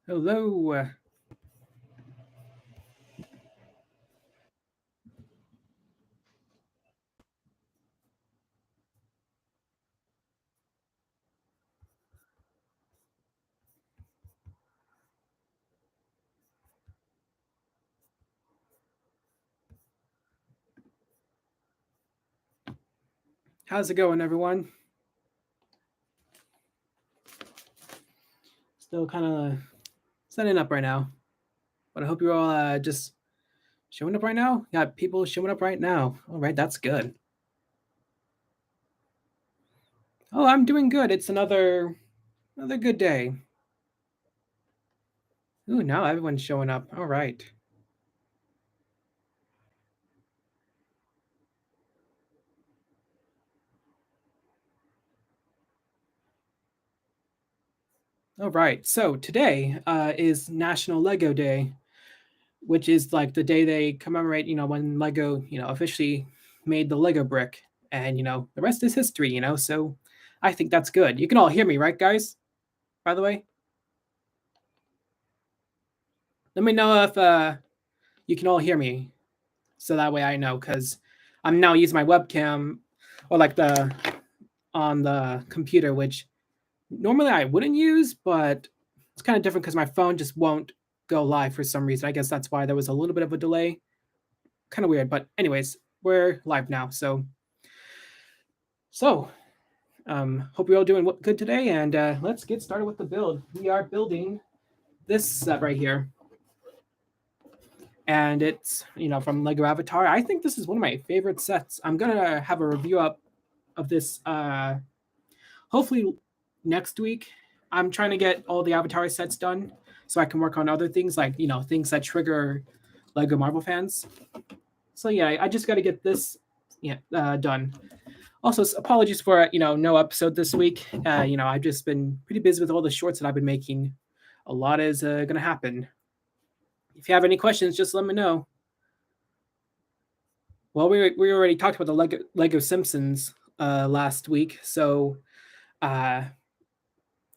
Hello. How's it going, everyone? Still kind of setting up right now, but I hope you're all just showing up right now. Got people showing up right now. All right, that's good. Oh, I'm doing good. It's another good day. Ooh, now everyone's showing up. All right. All right. So today is National Lego Day, which is like the day they commemorate, when Lego, officially made the Lego brick, and the rest is history. So I think that's good. You can all hear me, right, guys? By the way, let me know if you can all hear me, so that way I know, because I'm now using my webcam or like the on the computer, which normally I wouldn't use, but it's kind of different because my phone just won't go live for some reason. I guess that's why there was a little bit of a delay. Kind of weird, but anyways, we're live now. So hope you're all doing good today, and let's get started with the build. We are building this set right here, and it's from Lego Avatar. I think this is one of my favorite sets. I'm gonna have a review up of this hopefully next week. I'm trying to get all the Avatar sets done so I can work on other things, like things that trigger Lego Marvel fans. So yeah, I just got to get this done. Also, apologies for no episode this week. I've just been pretty busy with all the shorts that I've been making. A lot is gonna happen. If you have any questions, just let me know. Well, we already talked about the Lego Simpsons last week, so uh,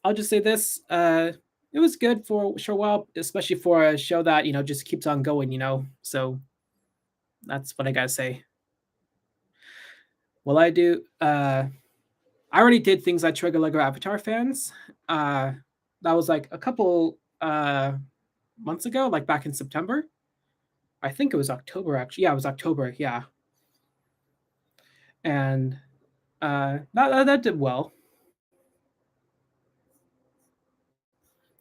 I'll just say this: it was good for a short while, especially for a show that just keeps on going. So that's what I gotta say. Well, I do. I already did things that trigger Lego Avatar fans. Uh, that was like a couple months ago, like back in September. I think it was October, actually. Yeah, it was October. Yeah, and that did well.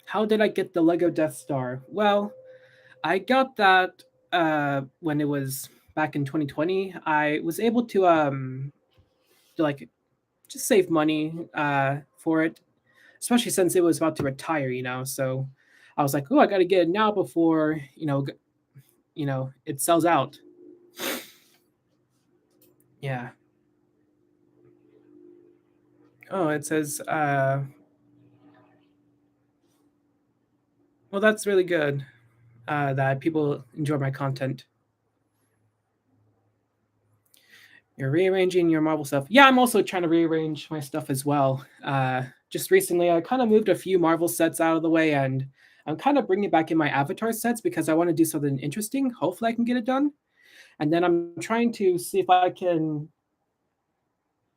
How did I get the Lego Death Star? Well, I got that when it was back in 2020. I was able to like just save money for it, especially since it was about to retire. So I was like, oh, I got to get it now before it sells out. Yeah. Oh, it says. Well, that's really good that people enjoy my content. You're rearranging your Marvel stuff. Yeah, I'm also trying to rearrange my stuff as well. Just recently, I kind of moved a few Marvel sets out of the way, and I'm kind of bringing back in my Avatar sets because I want to do something interesting. Hopefully, I can get it done. And then I'm trying to see if I can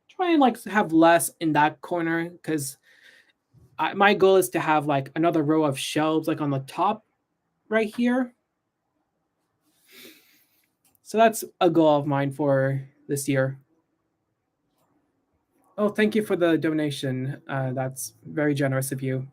try and like have less in that corner because my goal is to have like another row of shelves like on the top right here. So that's a goal of mine for this year. Oh, thank you for the donation. That's very generous of you.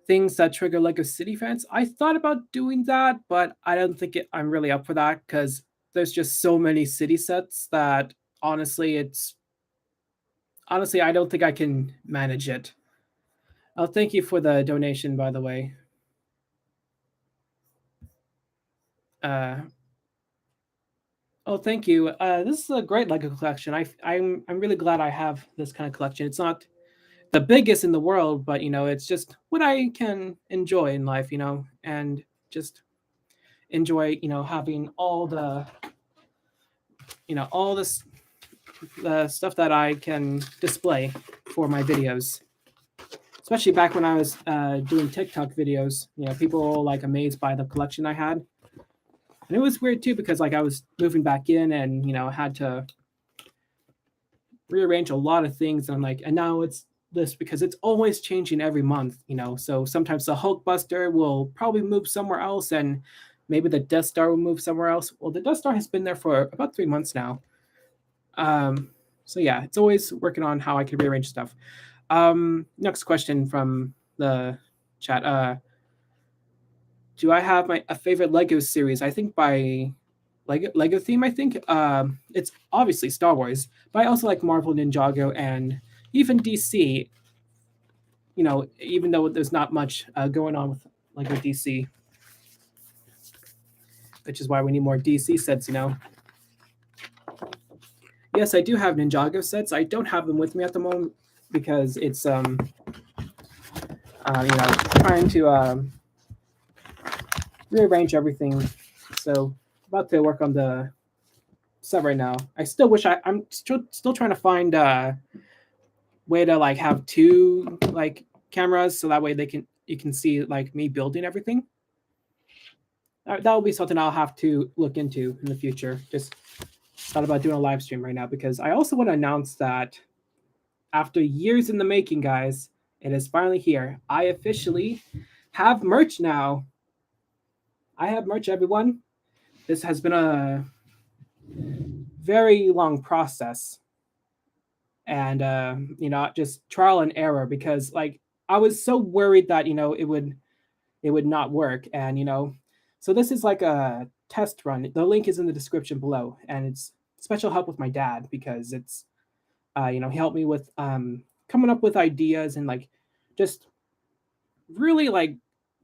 Things that trigger Lego City fans. I thought about doing that, but I don't think I'm really up for that because there's just so many city sets that honestly, I don't think I can manage it. Oh, thank you for the donation, by the way. Uh, oh, thank you. This is a great Lego collection. I'm really glad I have this kind of collection. It's not the biggest in the world, but it's just what I can enjoy in life, and just enjoy, having all this the stuff that I can display for my videos. especially back when I was doing TikTok videos. People were all like amazed by the collection I had, and it was weird too because like I was moving back in and had to rearrange a lot of things, and I'm like, and now it's this because it's always changing every month. So sometimes the Hulkbuster will probably move somewhere else, and maybe the Death Star will move somewhere else. Well, the Death Star has been there for about 3 months now. So yeah, it's always working on how I can rearrange stuff. Next question from the chat. Do I have a favorite Lego series? I think by Lego theme, I think it's obviously Star Wars, but I also like Marvel, Ninjago, and even DC. Even though there's not much going on with Lego DC, which is why we need more DC sets. Yes, I do have Ninjago sets. I don't have them with me at the moment because it's trying to rearrange everything. So about to work on the set right now. I still wish I'm still trying to find a way to like have 2 like cameras so that way you can see like me building everything. That will be something I'll have to look into in the future. Just thought about doing a live stream right now because I also want to announce that after years in the making, guys, it is finally here. I officially have merch now. I have merch, everyone. This has been a very long process, and just trial and error because like I was so worried that it would not work, and so this is like a test run. The link is in the description below, and it's special help with my dad because it's he helped me with coming up with ideas and like just really like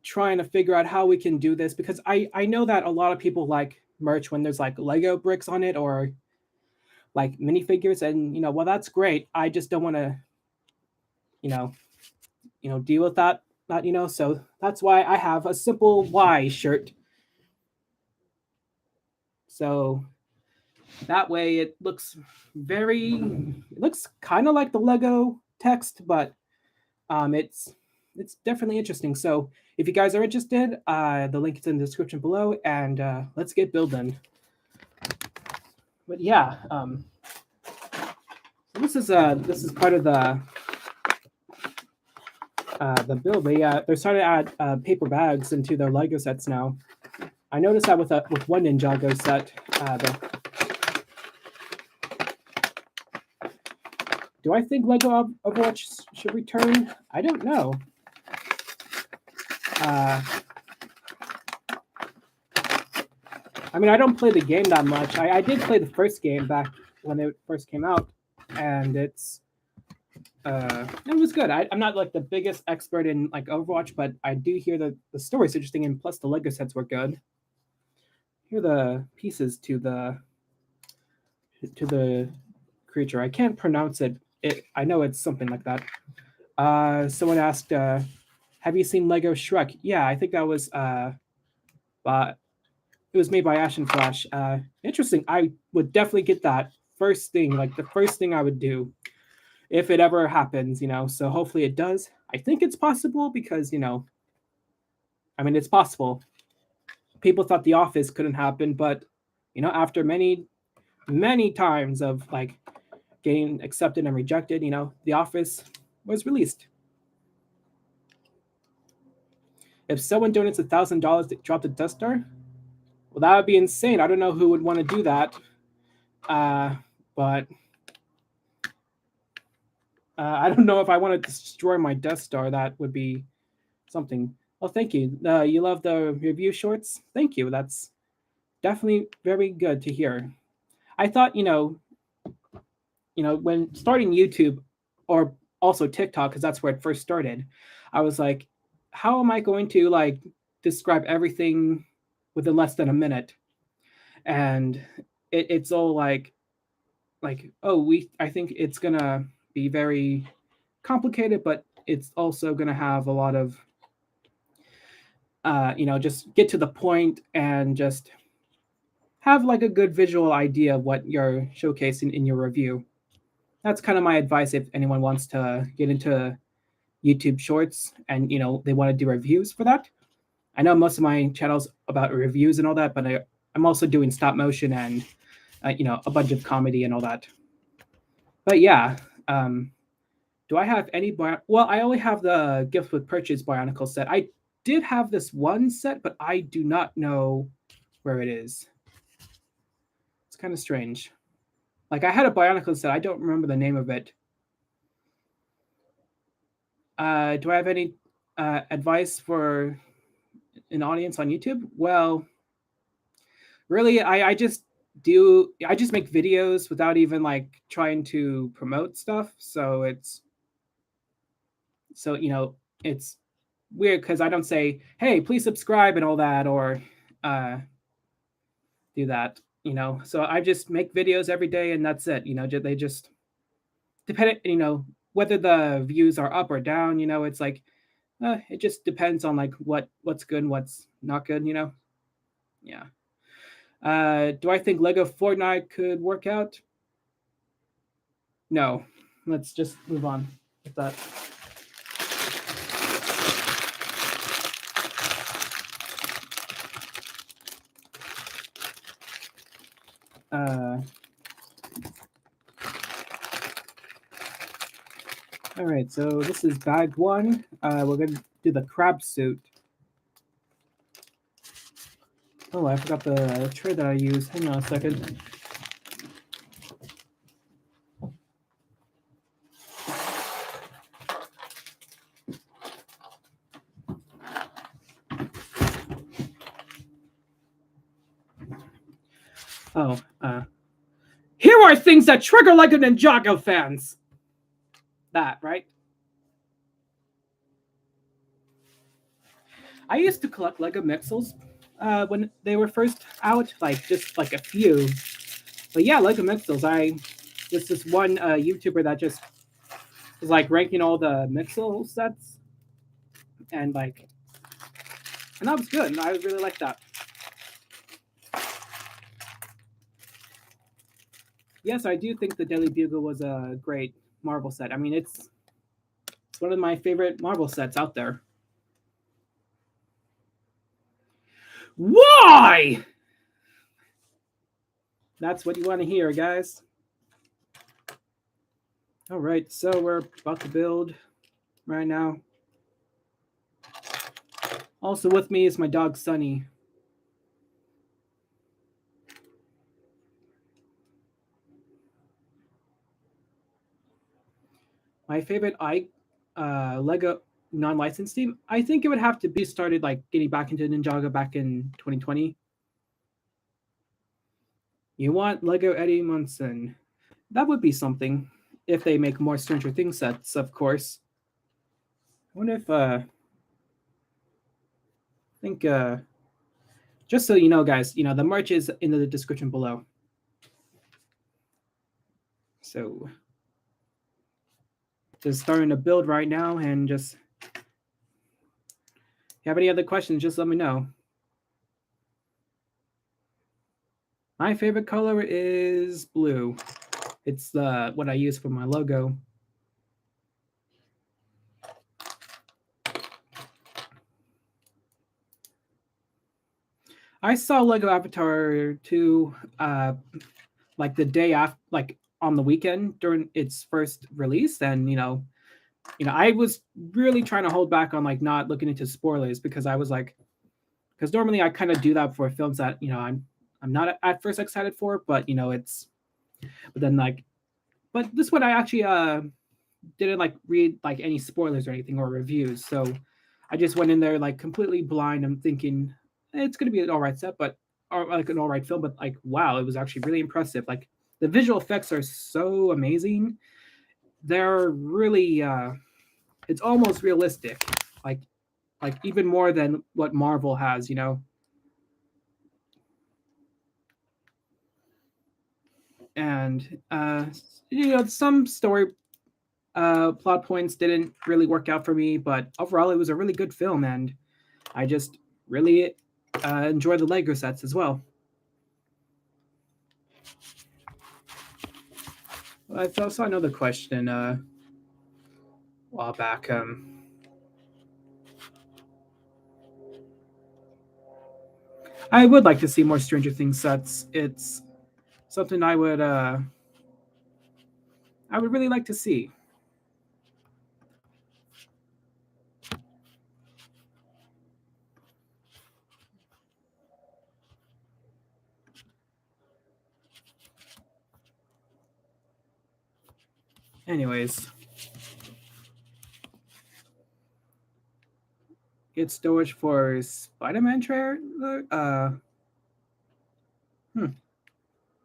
trying to figure out how we can do this because I know that a lot of people like merch when there's like Lego bricks on it or like minifigures, and well, that's great. I just don't want to deal with that so that's why I have a simple Y shirt, so that way it looks kind of like the Lego text, but it's definitely interesting. So if you guys are interested, the link is in the description below, and let's get building. But yeah, so this is part of the build. They're starting to add paper bags into their Lego sets now. I noticed that with one Ninjago set. Do I think Lego Overwatch should return? I don't know. I mean, I don't play the game that much. I did play the first game back when it first came out, and it was good. I'm not like the biggest expert in like Overwatch, but I do hear that the story's interesting, and plus the Lego sets were good. Here are the pieces to the creature. I can't pronounce it. I know it's something like that. Someone asked, have you seen Lego Shrek? Yeah, I think that was it was made by Ashen Flash. Interesting. I would definitely get that first thing, like the first thing I would do if it ever happens, so hopefully it does. I think it's possible because, I mean, it's possible. People thought The Office couldn't happen, but, after many, many times of like getting accepted and rejected, The Office was released. If someone donates $1,000 to drop the Death Star, well, that would be insane. I don't know who would want to do that. But I don't know if I want to destroy my Death Star. That would be something. Oh, thank you. You love the review shorts? Thank you. That's definitely very good to hear. I thought, when starting YouTube or also TikTok, because that's where it first started, I was like, how am I going to like describe everything within less than a minute? And it's all like, oh, I think it's gonna be very complicated, but it's also gonna have a lot of, just get to the point and just have like a good visual idea of what you're showcasing in your review. That's kind of my advice if anyone wants to get into YouTube Shorts, and they want to do reviews for that. I know most of my channels about reviews and all that, but I'm also doing stop motion and a bunch of comedy and all that. But yeah, do I have any well, I only have the Gift with Purchase Bionicle set. I did have this one set, but I do not know where it is. It's kind of strange. Like, I had a Bionicle set. I don't remember the name of it. Do I have any advice for an audience on YouTube? Well, really, I just make videos without even like trying to promote stuff. So it's weird because I don't say, hey, please subscribe and all that, or do that, So I just make videos every day and that's it. They just depend, whether the views are up or down, it's like, it just depends on like what's good and what's not good, Yeah. Do I think Lego Fortnite could work out? No. Let's just move on with that. All right, so this is bag one. We're going to do the crab suit. Oh, I forgot the tray that I used. Hang on a second. Oh, here are things that trigger Lego Ninjago fans. That, right? I used to collect Lego Mixels when they were first out, like just like a few. But yeah, Lego Mixels. There's this one YouTuber that just was like ranking all the Mixel sets, and that was good. I really liked that. Yes, I do think the Daily Bugle was a great Marvel set. I mean, it's one of my favorite Marvel sets out there. Why? That's what you want to hear, guys. All right, so we're about to build right now. Also with me is my dog, Sunny. My favorite Lego non-licensed team, I think it would have to be started like getting back into Ninjago back in 2020. You want Lego Eddie Munson. That would be something if they make more Stranger Things sets, of course. I wonder if I think just so you know, guys, the merch is in the description below. So just starting to build right now, and just if you have any other questions, just let me know. My favorite color is blue. It's what I use for my logo. I saw Lego Avatar 2 like the day after, like on the weekend during its first release, and I was really trying to hold back on like not looking into spoilers, because I was like, because normally I kind of do that for films that I'm not at first excited for, but but then like, but this one I actually didn't like read like any spoilers or anything or reviews, so I just went in there like completely blind. I'm thinking it's gonna be an all right set, but or like an all right film, but like wow, it was actually really impressive. Like the visual effects are so amazing. They're really it's almost realistic, like even more than what Marvel has, And some story plot points didn't really work out for me, but overall it was a really good film, and I just really enjoy the Lego sets as well. I saw another question a while back. I would like to see more Stranger Things sets. It's something I would really like to see. Anyways, get storage for Spider-Man trailer. I don't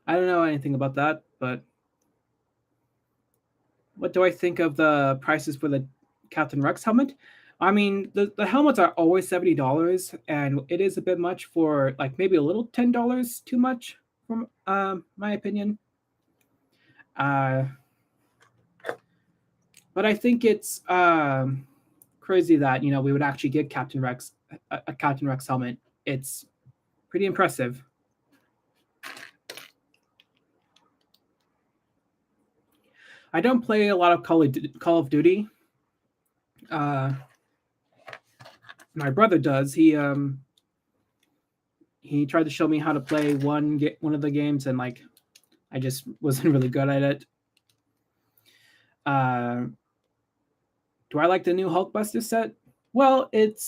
know anything about that, but what do I think of the prices for the Captain Rex helmet? I mean, the helmets are always $70, and it is a bit much for like maybe a little $10 too much, from my opinion. Uh, but I think it's crazy that we would actually get Captain Rex a Captain Rex helmet. It's pretty impressive. I don't play a lot of Call of Duty. Uh, my brother does. He tried to show me how to play one of the games, and like I just wasn't really good at it. Do I like the new Hulkbuster set? Well, it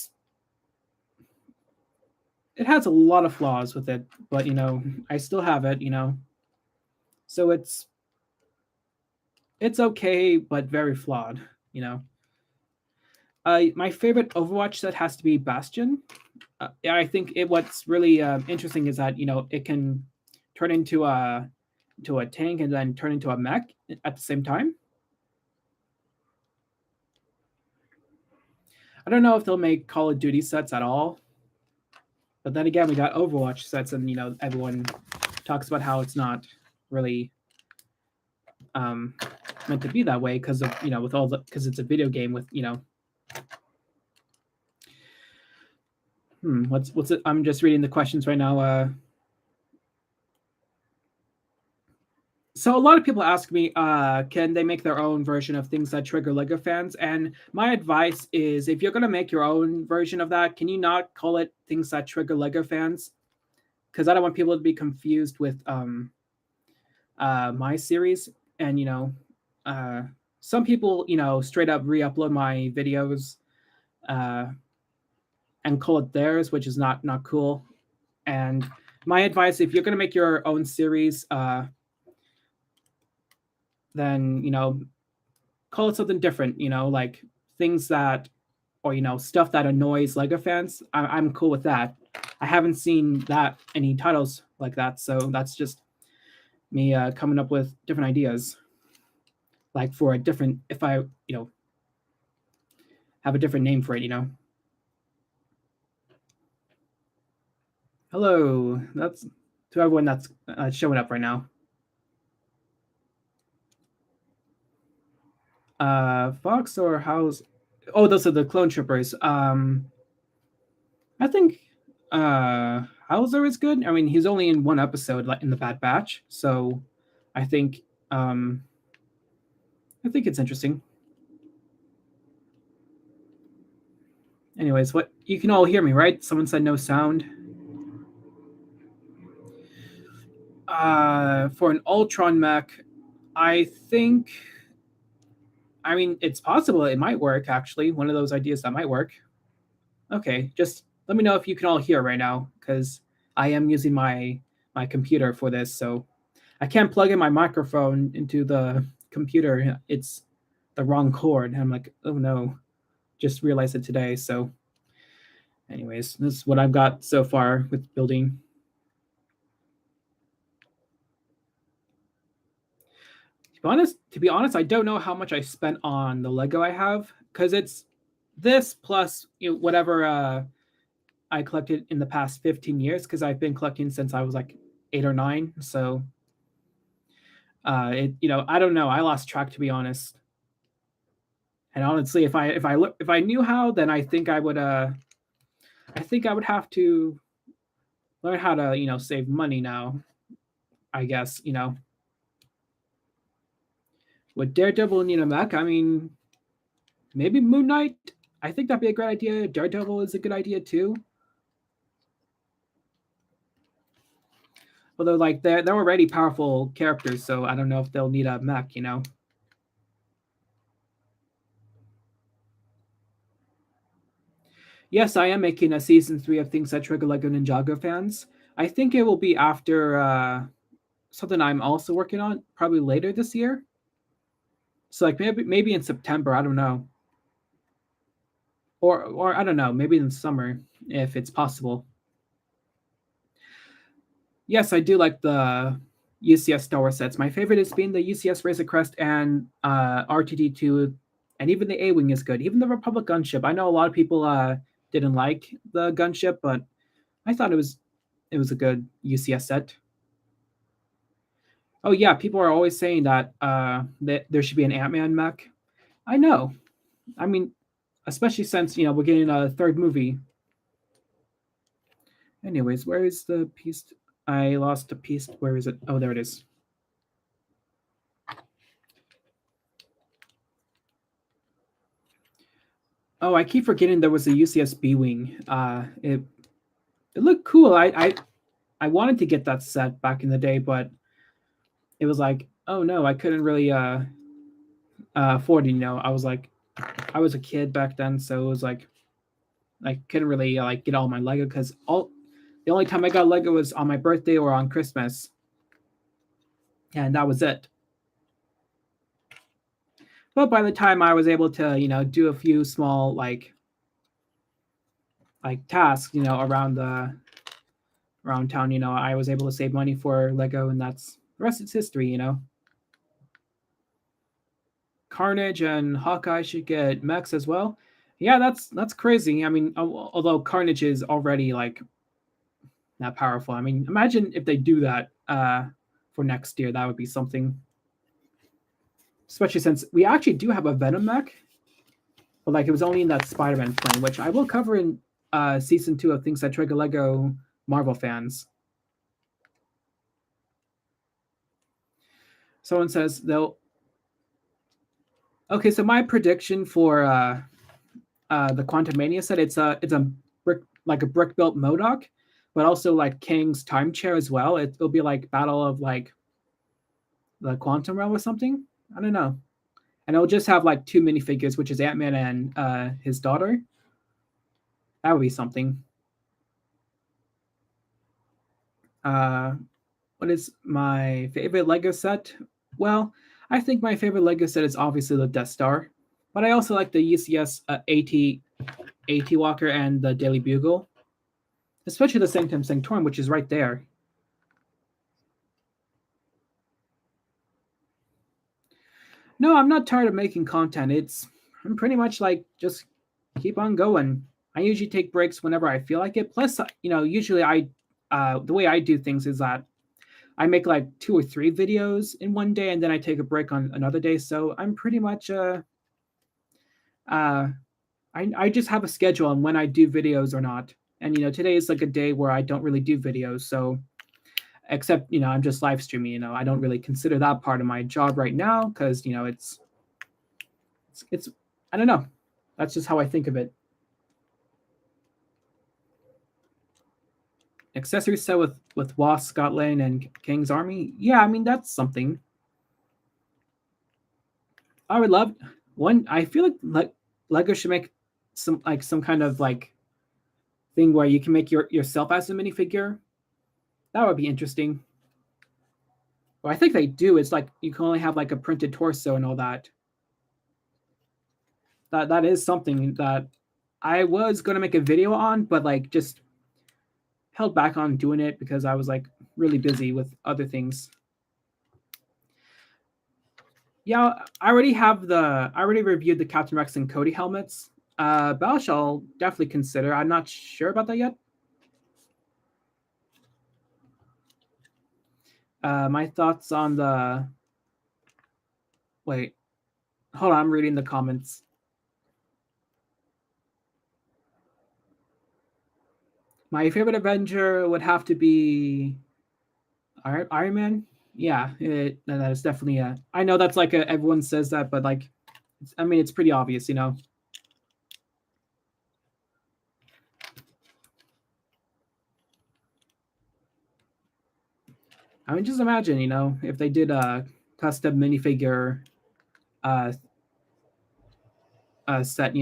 has a lot of flaws with it, but I still have it. So it's okay, but very flawed. You know, my favorite Overwatch set has to be Bastion. I think what's really interesting is that it can turn into a tank and then turn into a mech at the same time. I don't know if they'll make Call of Duty sets at all, but then again, we got Overwatch sets, and everyone talks about how it's not really meant to be that way because of with all the because it's a video game with what's it? I'm just reading the questions right now. So a lot of people ask me, can they make their own version of things that trigger Lego fans? And my advice is, if you're going to make your own version of that, can you not call it things that trigger Lego fans? Because I don't want people to be confused with my series. And some people straight up re-upload my videos and call it theirs, which is not cool. And my advice, if you're going to make your own series, then call it something different, like things that, or stuff that annoys Lego fans. I'm cool with that. I haven't seen that any titles like that, so that's just me coming up with different ideas, like for a different, if I have a different name for it. Hello, that's to everyone that's showing up right now. Fox or House? Oh, those are the clone troopers. I think Hauser is good. I mean, he's only in one episode, like in the Bad Batch, so I think it's interesting. Anyways, what you can all hear me, right? Someone said no sound. For an Ultron mech, I think. I mean, it's possible it might work. Actually, one of those ideas that might work. Okay, just let me know if you can all hear right now, because I am using my computer for this, so I can't plug in my microphone into the computer. It's the wrong cord. And I'm like, oh no, just realized it today. So, anyways, this is what I've got so far with building. To be honest, I don't know how much I spent on the Lego I have, because it's this plus whatever I collected in the past 15 years, because I've been collecting since I was like 8 or 9. So I don't know. I lost track, to be honest. And honestly, if I knew how, then I think I would have to learn how to save money now. I guess with Daredevil and mech. I mean, maybe Moon Knight. I think that'd be a great idea. Daredevil is a good idea too. Although, like, they're already powerful characters, so I don't know if they'll need a mech, you know? Yes, I am making a season 3 of things that trigger Lego Ninjago fans. I think it will be after something I'm also working on, probably later this year. So like maybe in September, I don't know. Or I don't know, maybe in summer if it's possible. Yes, I do like the UCS Star Wars sets. My favorite is being the UCS Razor Crest and RTD2, and even the A-Wing is good. Even the Republic gunship. I know a lot of people didn't like the gunship, but I thought it was a good UCS set. Oh yeah, people are always saying that there should be an Ant-Man mech. I know. I mean, especially since we're getting a third movie. Anyways, where is the piece? I lost a piece. Where is it? Oh, there it is. Oh, I keep forgetting there was a UCS B wing. It looked cool. I wanted to get that set back in the day, but it was like, oh no, I couldn't really afford it. I was like, I was a kid back then, so it was like I couldn't really like get all my Lego because the only time I got Lego was on my birthday or on Christmas, and that was it. But by the time I was able to, do a few small like tasks, around town, I was able to save money for Lego, and that's the rest is history. Carnage and Hawkeye should get mechs as well. Yeah, that's crazy. I mean, although Carnage is already like not powerful. I mean, imagine if they do that for next year. That would be something. Especially since we actually do have a Venom mech, but like it was only in that Spider-Man plane, which I will cover in season 2 of Things That Trigger Lego Marvel fans. Someone says they'll. Okay, so my prediction for the Quantumania set, it's a brick built MODOK, but also like Kang's time chair as well. It'll be like Battle of like the Quantum Realm or something. I don't know. And it'll just have like 2 minifigures, which is Ant-Man and his daughter. That would be something. What is my favorite Lego set? Well, I think my favorite Lego set is obviously the Death Star, but I also like the UCS AT Walker and the Daily Bugle, especially the Sanctum Sanctorum, which is right there. No, I'm not tired of making content. I'm pretty much like just keep on going. I usually take breaks whenever I feel like it. Plus, usually the way I do things is that I make like 2 or 3 videos in one day, and then I take a break on another day. So I'm pretty much I just have a schedule on when I do videos or not. And today is like a day where I don't really do videos. So except I'm just live streaming. I don't really consider that part of my job right now because it's I don't know. That's just how I think of it. Accessory set with Wasp, Scotland, and King's Army. Yeah, I mean that's something. I would love one. I feel like Lego should make some kind of like thing where you can make yourself as a minifigure. That would be interesting. Well, I think they do. It's like you can only have like a printed torso and all that. That is something that I was gonna make a video on, but like just held back on doing it because I was like really busy with other things. Yeah, I already reviewed the Captain Rex and Cody helmets. Belsh I'll definitely consider. I'm not sure about that yet. My thoughts on the wait. Hold on, I'm reading the comments. My favorite Avenger would have to be Iron Man. Yeah, that is definitely a. I know that's like everyone says that, but like, I mean, it's pretty obvious. I mean, just imagine, if they did a custom minifigure uh, set,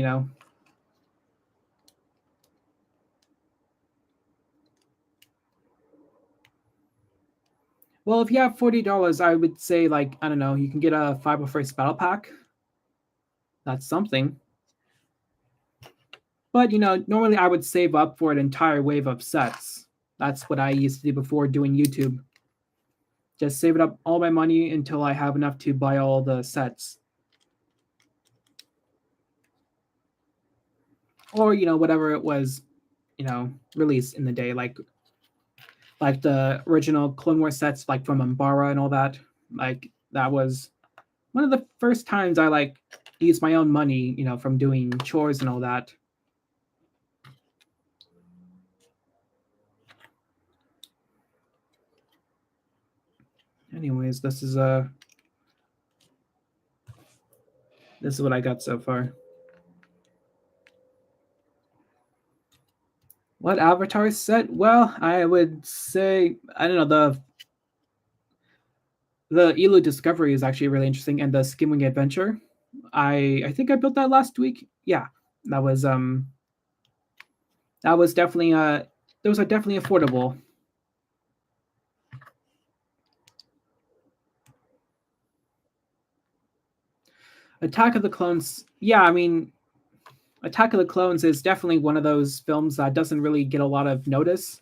Well, if you have $40, I would say, like, I don't know, you can get a 501st Battle Pack. That's something. But, normally I would save up for an entire wave of sets. That's what I used to do before doing YouTube. Just save it up all my money until I have enough to buy all the sets. Or, whatever it was, released in the day, like the original Clone Wars sets, like from Umbara and all that. Like, that was one of the first times I used my own money, from doing chores and all that. Anyways, this is what I got so far. What Avatar set? Well, I would say, I don't know, the Elu Discovery is actually really interesting, and the Skimwing Adventure. I think I built that last week. Yeah, that was definitely those are definitely affordable. Attack of the Clones. Yeah, I mean, Attack of the Clones is definitely one of those films that doesn't really get a lot of notice.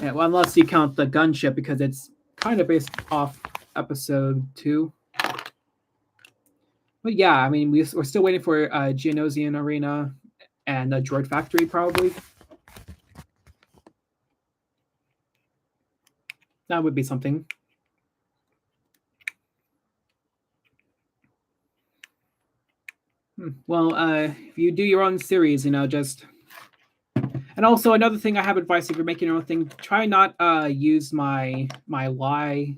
Yeah, well, unless you count the gunship, because it's kind of based off episode 2. But yeah, I mean, we're still waiting for Geonosian Arena and the Droid Factory, probably. That would be something. Well, if you do your own series, just. And also another thing, I have advice if you're making your own thing, try not use my lie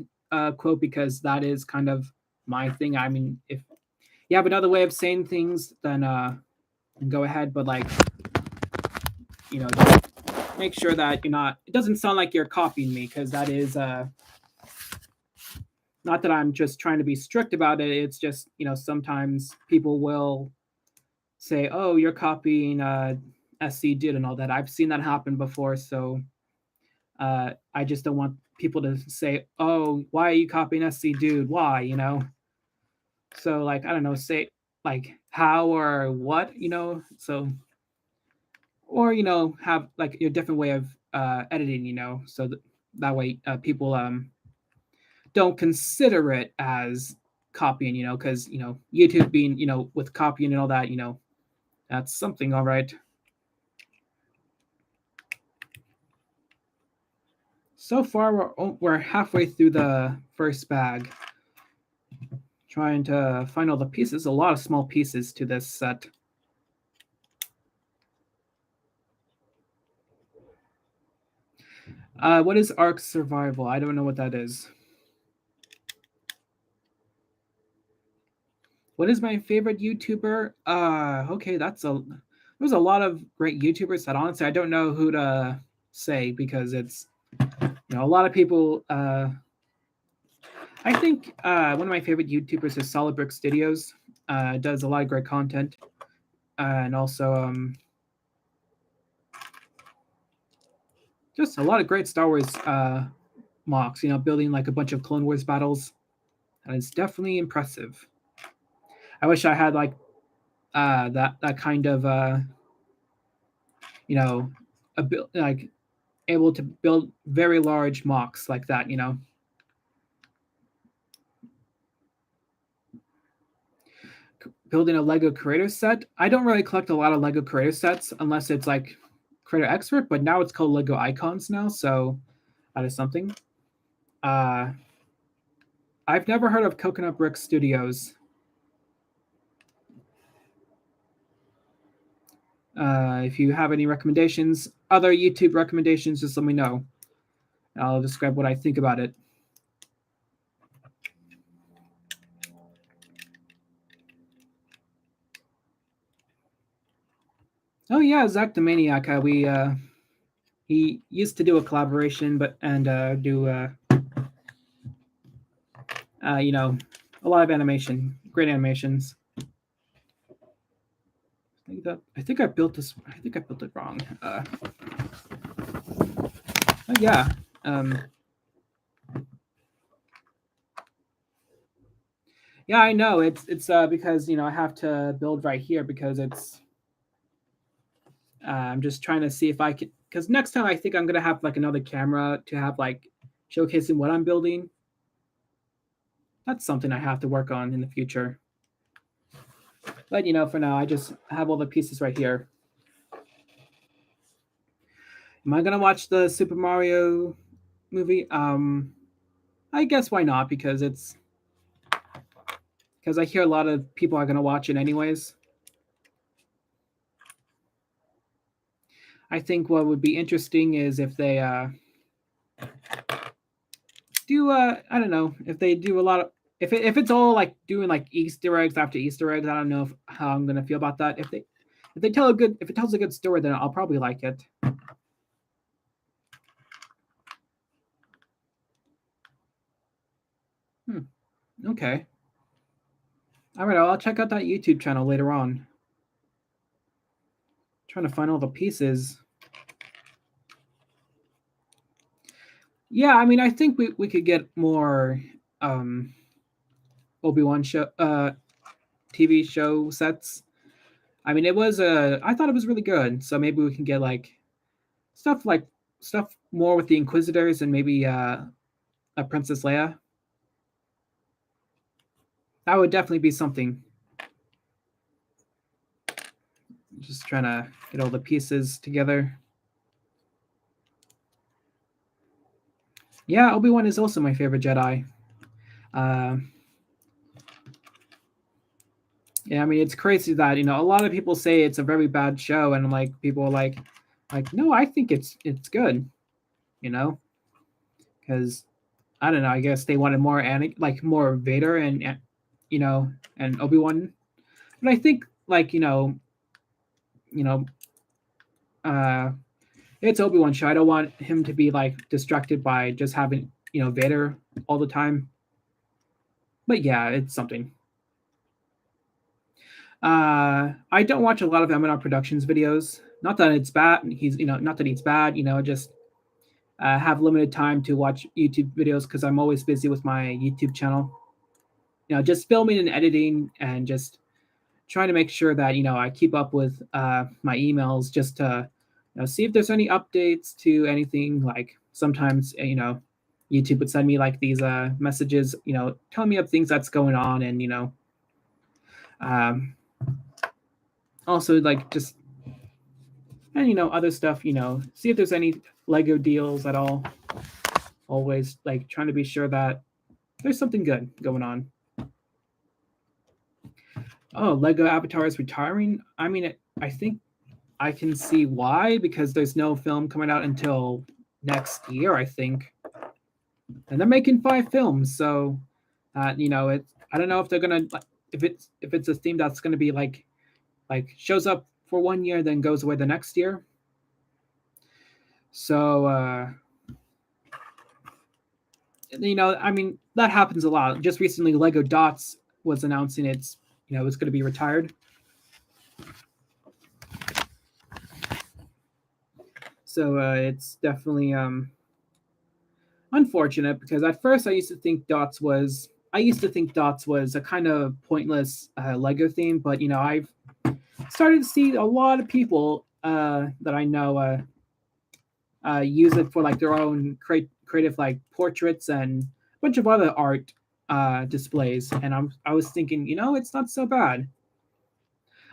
quote, because that is kind of my thing. I mean, if you have another way of saying things, then go ahead. But just make sure that you're not. It doesn't sound like you're copying me, because that is not that I'm just trying to be strict about it. It's just sometimes people will say, "Oh, you're copying SC Dude and all that." I've seen that happen before, so I just don't want people to say, "Oh, why are you copying SC Dude? Why?" So I don't know, say like how or what, so, or have like a different way of editing, so that way people don't consider it as copying, because YouTube being with copying and all that, that's something, all right. So far, we're halfway through the first bag. Trying to find all the pieces. A lot of small pieces to this set. What is Ark Survival? I don't know what that is. What is my favorite YouTuber? Okay, there's a lot of great YouTubers that honestly I don't know who to say, because it's a lot of people. I think one of my favorite YouTubers is Solid Brick Studios. Does a lot of great content, and also just a lot of great Star Wars mocks. Building like a bunch of Clone Wars battles, and it's definitely impressive. I wish I had like that kind of like able to build very large mocks like that. Building a Lego creator set. I don't really collect a lot of Lego creator sets unless it's like Creator Expert, but now it's called Lego Icons now, so that is something. I've never heard of Coconut Brick Studios. If you have any recommendations, other YouTube recommendations, just let me know. I'll describe what I think about it. Oh yeah, Zach the Maniac. We he used to do a collaboration, but do You know, a lot of animation, great animations. I think I built this. I think I built it wrong. Yeah. Yeah, I know. It's because I have to build right here because it's. I'm just trying to see if I can, because next time I think I'm gonna have like another camera to have like showcasing what I'm building. That's something I have to work on in the future. But for now, I just have all the pieces right here. Am I gonna watch the Super Mario movie? I guess why not? Because I hear a lot of people are gonna watch it anyways. I think what would be interesting is if they do I don't know, if they do a lot of, if it's all like doing like Easter eggs after Easter eggs. I don't know how I'm gonna feel about that. If it tells a good story, then I'll probably like it. Okay. All right, I'll check out that YouTube channel later on. Trying to find all the pieces. Yeah, I mean, I think we could get more Obi-Wan show TV show sets. I mean, I thought it was really good. So maybe we can get stuff like stuff more with the Inquisitors and maybe a Princess Leia. That would definitely be something. Just trying to get all the pieces together. Yeah, Obi-Wan is also my favorite Jedi. Yeah, I mean, it's crazy that a lot of people say it's a very bad show, and like people are like no, I think it's good. Because I don't know. I guess they wanted more more Vader and Obi-Wan, but I think you know, uh, it's Obi-Wan show. I don't want him to be like distracted by just having Vader all the time. But yeah, it's something. I don't watch a lot of M&R Productions videos. Not that it's bad. Not that he's bad. Just have limited time to watch YouTube videos because I'm always busy with my YouTube channel. Just filming and editing and just trying to make sure that I keep up with my emails just to see if there's any updates to anything. Like sometimes YouTube would send me like these messages, telling me of things that's going on, and um, also like just and other stuff. See if there's any Lego deals at all. Always like trying to be sure that there's something good going on. Oh, Lego Avatar is retiring. I mean, I think I can see why, because there's no film coming out until next year, I think, and they're making 5 films. So, it's I don't know if they're gonna if it's a theme that's gonna be like shows up for 1 year then goes away the next year. So, I mean that happens a lot. Just recently, Lego Dots was announcing it's going to be retired. So it's definitely unfortunate because at first I used to think Dots was a kind of pointless Lego theme, but I've started to see a lot of people that I know use it for like their own creative like portraits and a bunch of other art displays, and I was thinking, it's not so bad.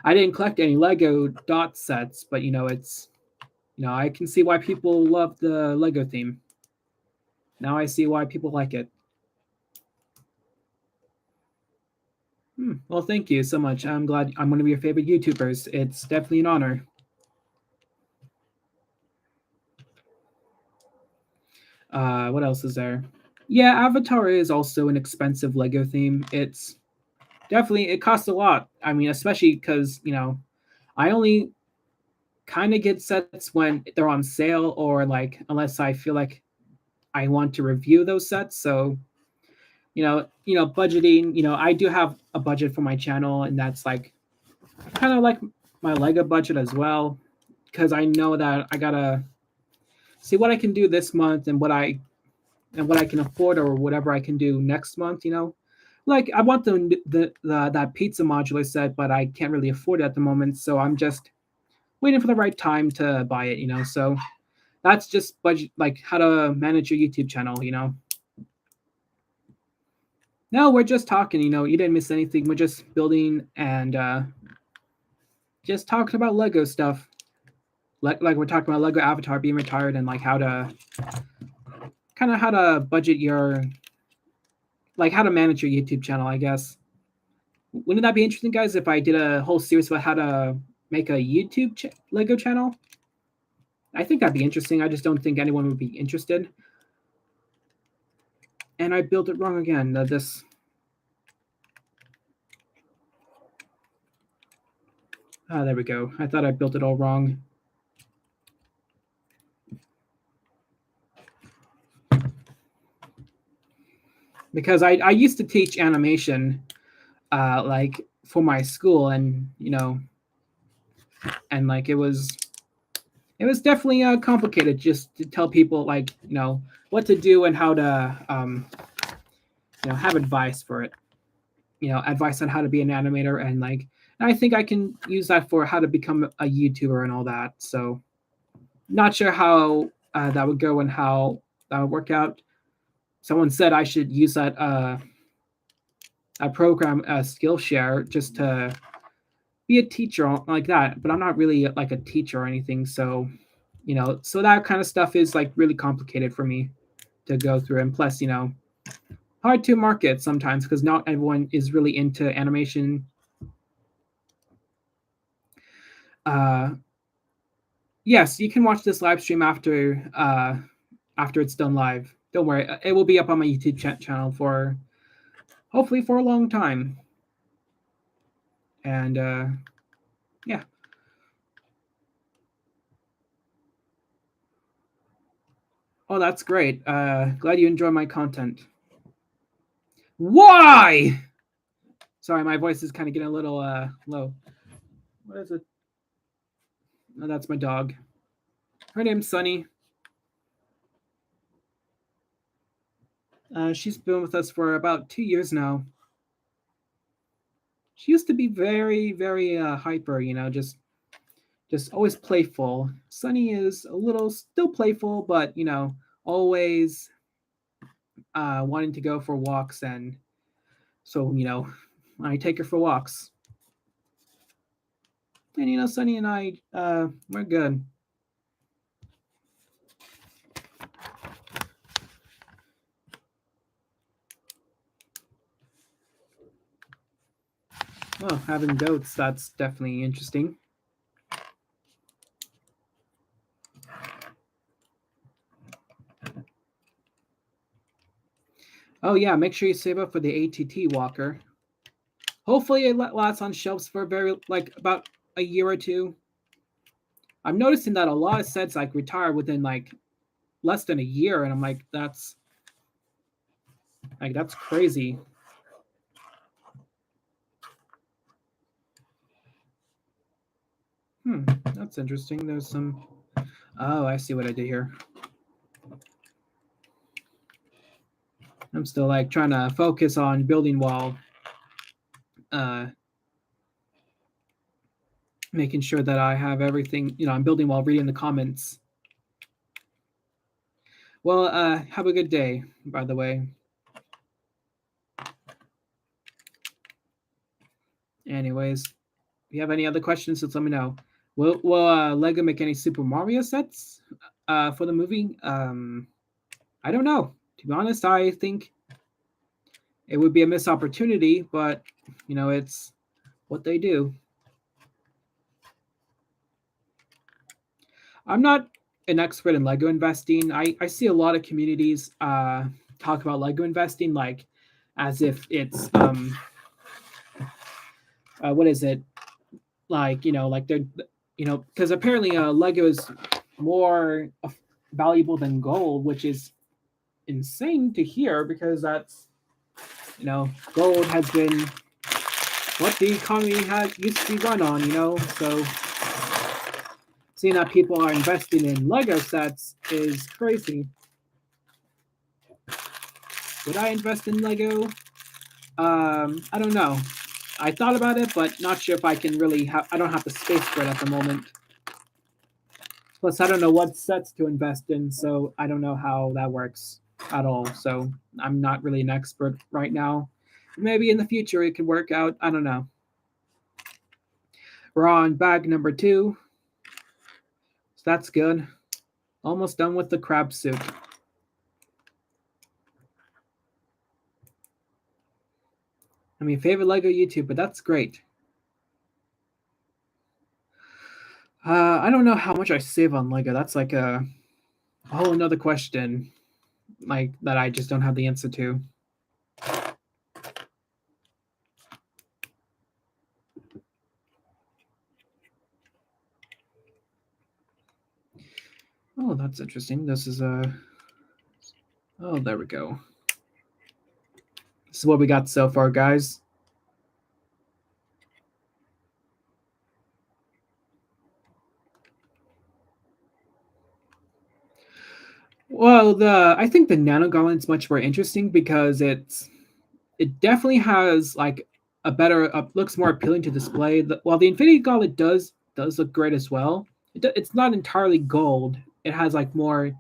I didn't collect any Lego Dot sets, but it's I can see why people love the Lego theme. Now I see why people like it. Well, thank you so much. I'm glad I'm one of your favorite YouTubers. It's definitely an honor. What else is there? Yeah, Avatar is also an expensive Lego theme. It costs a lot. I mean, especially because I only kind of get sets when they're on sale or like unless I feel like I want to review those sets. So budgeting. I do have a budget for my channel, and that's like kind of like my Lego budget as well, because I know that I gotta see what I can do this month and what I can afford or whatever I can do next month. Like I want the that pizza modular set, but I can't really afford it at the moment, so I'm just waiting for the right time to buy it. So that's just budget, like how to manage your YouTube channel. No, we're just talking. You didn't miss anything. We're just building and just talking about Lego stuff. Like we're talking about Lego Avatar being retired and like how to budget your, like how to manage your YouTube channel, I guess. Wouldn't that be interesting, guys, if I did a whole series about how to make a YouTube Lego channel? I think that'd be interesting. I just don't think anyone would be interested. And I built it wrong again. This. Ah, there we go. I thought I built it all wrong. Because I used to teach animation, like for my school, and and like it was definitely complicated just to tell people like what to do and how to have advice for it. Advice on how to be an animator, and like I think I can use that for how to become a YouTuber and all that. So not sure how that would go and how that would work out. Someone said I should use that program, Skillshare, just to be a teacher like that. But I'm not really like a teacher or anything, so so that kind of stuff is like really complicated for me to go through, and plus hard to market sometimes because not everyone is really into animation. Yes, you can watch this live stream after it's done live. Don't worry, it will be up on my YouTube channel for hopefully for a long time. And yeah. Oh, that's great. Glad you enjoy my content. Why? Sorry, my voice is kind of getting a little low. What is it? Oh, that's my dog. Her name's Sunny. She's been with us for about 2 years now. She used to be very, very hyper, just always playful. Sunny is a little still playful, but always wanting to go for walks, and so I take her for walks. And Sunny and I, we're good. Well, having goats, that's definitely interesting. Oh yeah, make sure you save up for the ATT walker. Hopefully it lasts on shelves for about a year or two. I'm noticing that a lot of sets like retire within like less than a year, and I'm like, that's crazy. That's interesting. There's some. Oh, I see what I did here. I'm still like trying to focus on building while making sure that I have everything. I'm building while reading the comments. Well, have a good day, by the way. Anyways, if you have any other questions, just let me know. Will Lego make any Super Mario sets for the movie? I don't know. To be honest, I think it would be a missed opportunity, but it's what they do. I'm not an expert in Lego investing. I see a lot of communities talk about Lego investing like as if it's what is it, like like they're because apparently Lego is more valuable than gold, which is insane to hear because that's Gold has been what the economy used to be run on. So seeing that people are investing in Lego sets is crazy. Would I invest in Lego? I don't know. I thought about it, but not sure if I can really have. I don't have the space for it at the moment. Plus, I don't know what sets to invest in, so I don't know how that works at all. So I'm not really an expert right now. Maybe in the future it could work out. I don't know. We're on bag number 2. So that's good. Almost done with the crab suit. I mean, favorite Lego YouTube, but that's great. I don't know how much I save on Lego. That's like a whole another question, like that I just don't have the answer to. Oh, that's interesting. This is a. Oh, there we go. This is what we got so far, guys. Well, I think the Nano Gauntlet's much more interesting because it definitely has like a better looks more appealing to display. While the Infinity Gauntlet does look great as well, it's not entirely gold. It has like more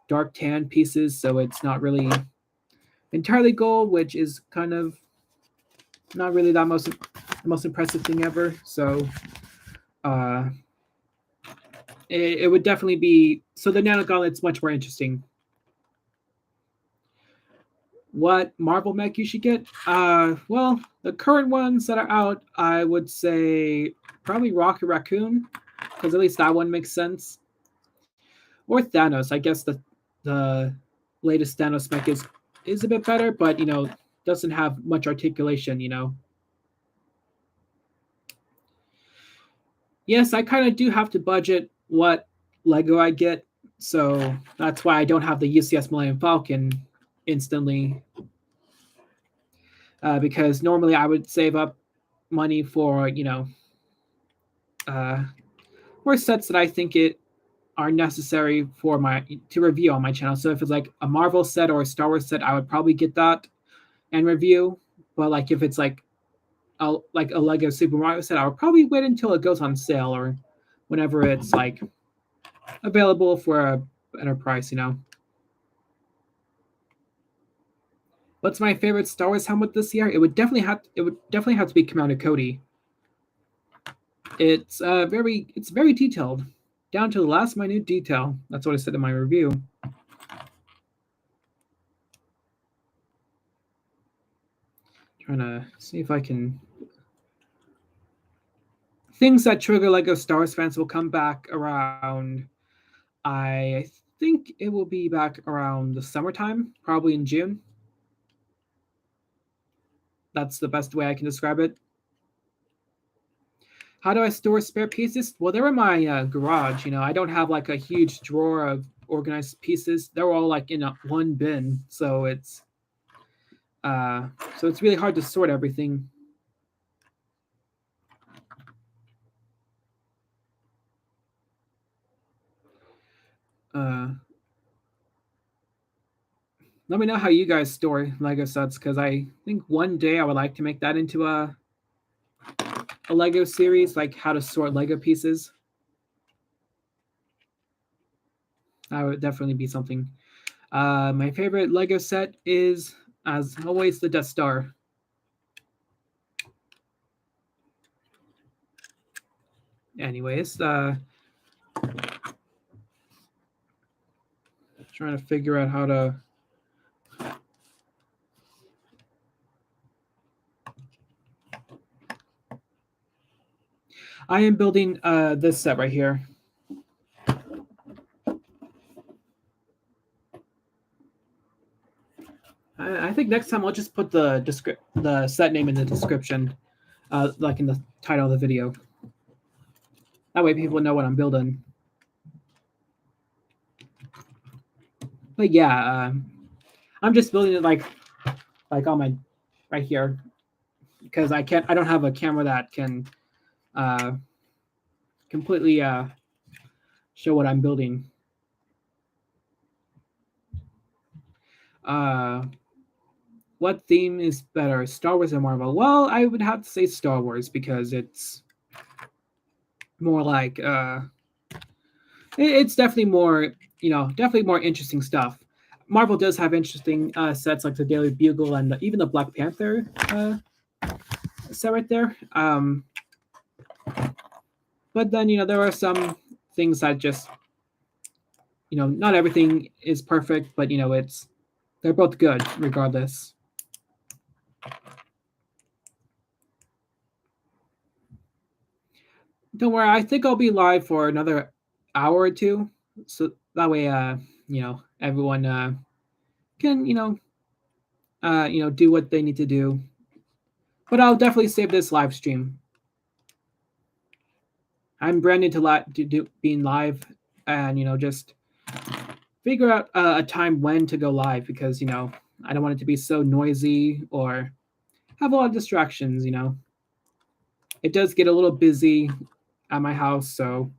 dark tan pieces, so it's not really entirely gold, which is kind of not really the most impressive thing ever. So it would definitely be so the Nano Gauntlet's much more interesting. What Marvel mech you should get? Well, the current ones that are out, I would say probably Rocket Raccoon, because at least that one makes sense. Or Thanos. I guess the latest Thanos mech is a bit better, but doesn't have much articulation. Yes, I kind of do have to budget what Lego I get, so that's why I don't have the UCS Millennium Falcon instantly. Because normally I would save up money for or sets that I think are necessary for to review on my channel. So if it's like a Marvel set or a Star Wars set, I would probably get that and review. But like if it's like a Lego Super Mario set, I would probably wait until it goes on sale or whenever it's like available for a better price. What's my favorite Star Wars helmet this year? It would definitely have to be Commander Cody. It's very detailed, down to the last minute detail. That's what I said in my review. Trying to see if I can. Things that trigger Lego Star Wars fans will come back around. I think it will be back around the summertime, probably in June. That's the best way I can describe it. How do I store spare pieces? Well, they're in my garage. I don't have like a huge drawer of organized pieces. They're all like in one bin, so it's really hard to sort everything. Let me know how you guys store Lego sets, because I think one day I would like to make that into a Lego series, like how to sort Lego pieces. That would definitely be something. My favorite Lego set is, as always, the Death Star. Anyways, trying to figure out how to. I am building this set right here. I think next time I'll just put the set name in the description, like in the title of the video. That way people know what I'm building. But yeah, I'm just building it like on my right here because I don't have a camera that can completely show what I'm building. What theme is better, Star Wars or Marvel? Well, I would have to say Star Wars because it's more like it's definitely more, definitely more interesting stuff. Marvel does have interesting sets like the Daily Bugle and even the Black Panther set right there. But then there are some things that just not everything is perfect, but they're both good regardless. Don't worry, I think I'll be live for another hour or two, so that way, everyone can do what they need to do. But I'll definitely save this live stream. I'm brand new to being live, and just figure out a time when to go live because I don't want it to be so noisy or have a lot of distractions. It does get a little busy at my house, so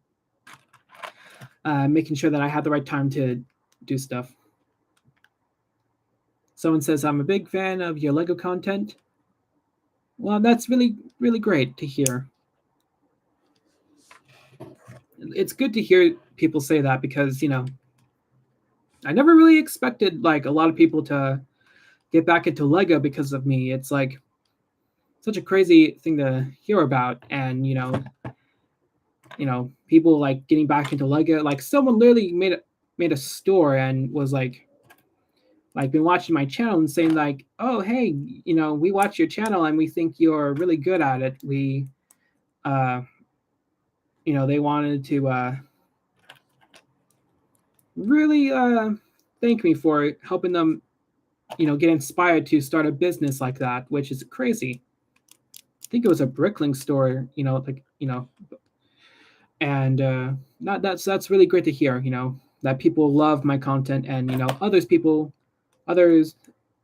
making sure that I have the right time to do stuff. Someone says I'm a big fan of your Lego content. Well, that's really, really great to hear. It's good to hear people say that because I never really expected like a lot of people to get back into Lego because of me. It's like such a crazy thing to hear about, and people like getting back into Lego. Like someone literally made a store and was like been watching my channel and saying like, oh hey, we watch your channel and we think you're really good at it. We they wanted to really thank me for helping them get inspired to start a business like that, which is crazy. I think it was a Bricklink store, and that's really great to hear. That people love my content, and others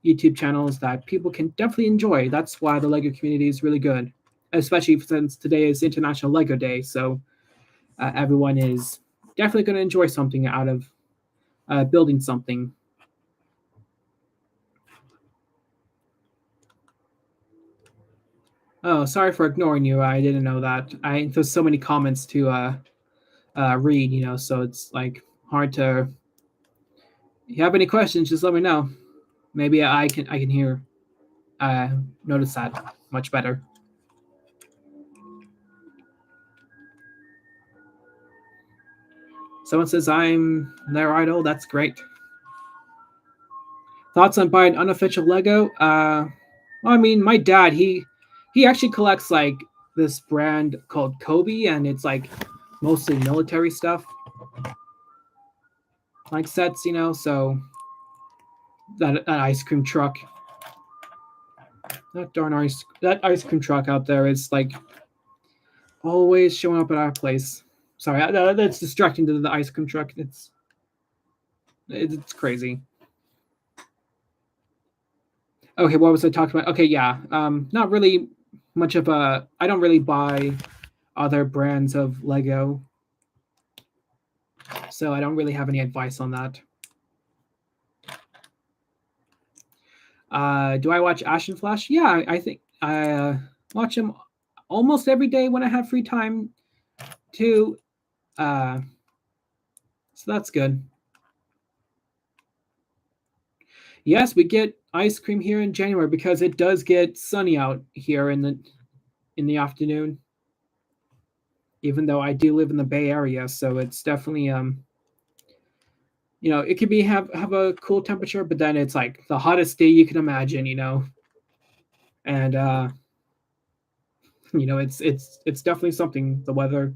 YouTube channels that people can definitely enjoy. That's why the Lego community is really good, especially since today is International Lego Day. So everyone is definitely going to enjoy something out of building something. Oh, sorry for ignoring you. I didn't know that. There's so many comments to read, so it's like hard to. If you have any questions, just let me know. Maybe I can hear, notice that much better. Someone says I'm their idol. That's great. Thoughts on buying unofficial Lego? Well, I mean, my dad he actually collects like this brand called Kobe, and it's like mostly military stuff, like sets, So that ice cream truck, that ice cream truck out there is like always showing up at our place. Sorry, that's distracting to the ice cream truck. It's crazy. Okay, what was I talking about? Okay, yeah. Not really much of a. I don't really buy other brands of Lego, so I don't really have any advice on that. Do I watch Ash and Flash? Yeah, I think I watch them almost every day when I have free time. Too. So that's good. Yes, we get ice cream here in January because it does get sunny out here in the afternoon. Even though I do live in the Bay Area, so it's definitely it could be have a cool temperature, but then it's like the hottest day you can imagine, and it's definitely something, the weather.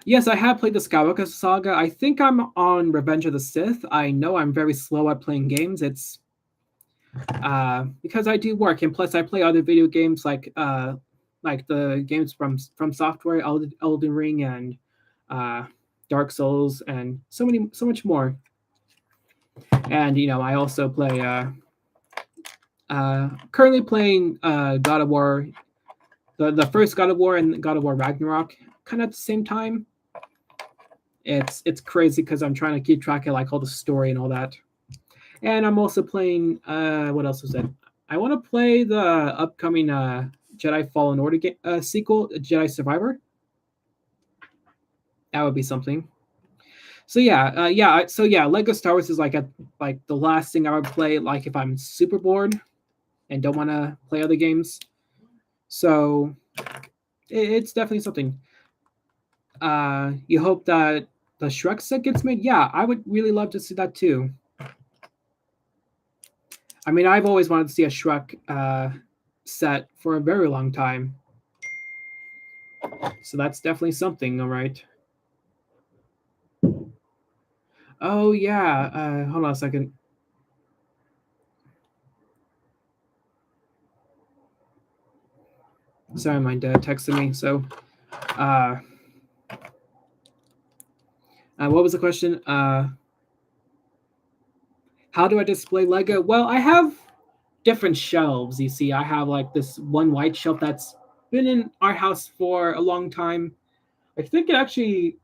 Yes, I have played the Skywalker Saga. I think I'm on Revenge of the Sith. I know I'm very slow at playing games. It's because I do work, and plus I play other video games like the games from Software, Elden Ring, and Dark Souls, and so much more. And I also play currently playing God of War, the first God of War and God of War Ragnarok, kind of at the same time. It's crazy because I'm trying to keep track of like all the story and all that. And I'm also playing what else was it? I want to play the upcoming Jedi Fallen Order sequel, Jedi Survivor. That would be something. So yeah, Lego Star Wars is like the last thing I would play, like if I'm super bored and don't want to play other games. So it's definitely something. You hope that the Shrek set gets made. Yeah, I would really love to see that too. I mean, I've always wanted to see a Shrek set for a very long time. So that's definitely something, all right. Oh yeah, hold on a second. Sorry, my dad texted me. So, what was the question? How do I display Lego? Well, I have different shelves. You see, I have like this one white shelf that's been in our house for a long time. I think it actually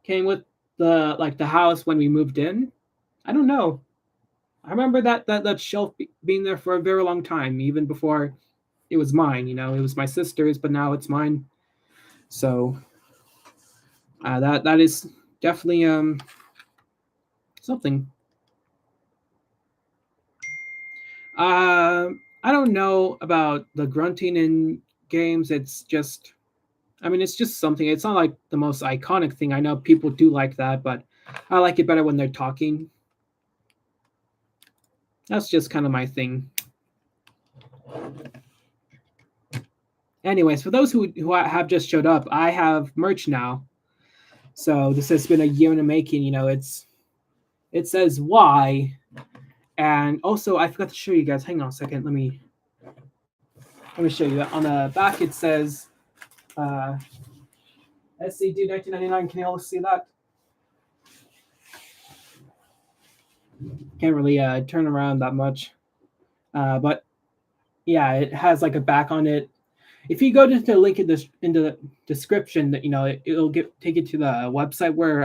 came with the house when we moved in. I don't know. I remember that shelf being there for a very long time, even before it was mine. It was my sister's, but now it's mine. So that is definitely something. I don't know about the grunting in games. It's just, I mean, it's just something. It's not like the most iconic thing. I know people do like that, but I like it better when they're talking. That's just kind of my thing. Anyways, for those who have just showed up, I have merch now. So this has been a year in the making. It says why, and also I forgot to show you guys. Hang on a second. Let me show you. On the back it says uh, SCD 1999. Can you all see that? Can't really turn around that much, but yeah, it has like a back on it. If you go to the link in the description, that it'll take you to the website where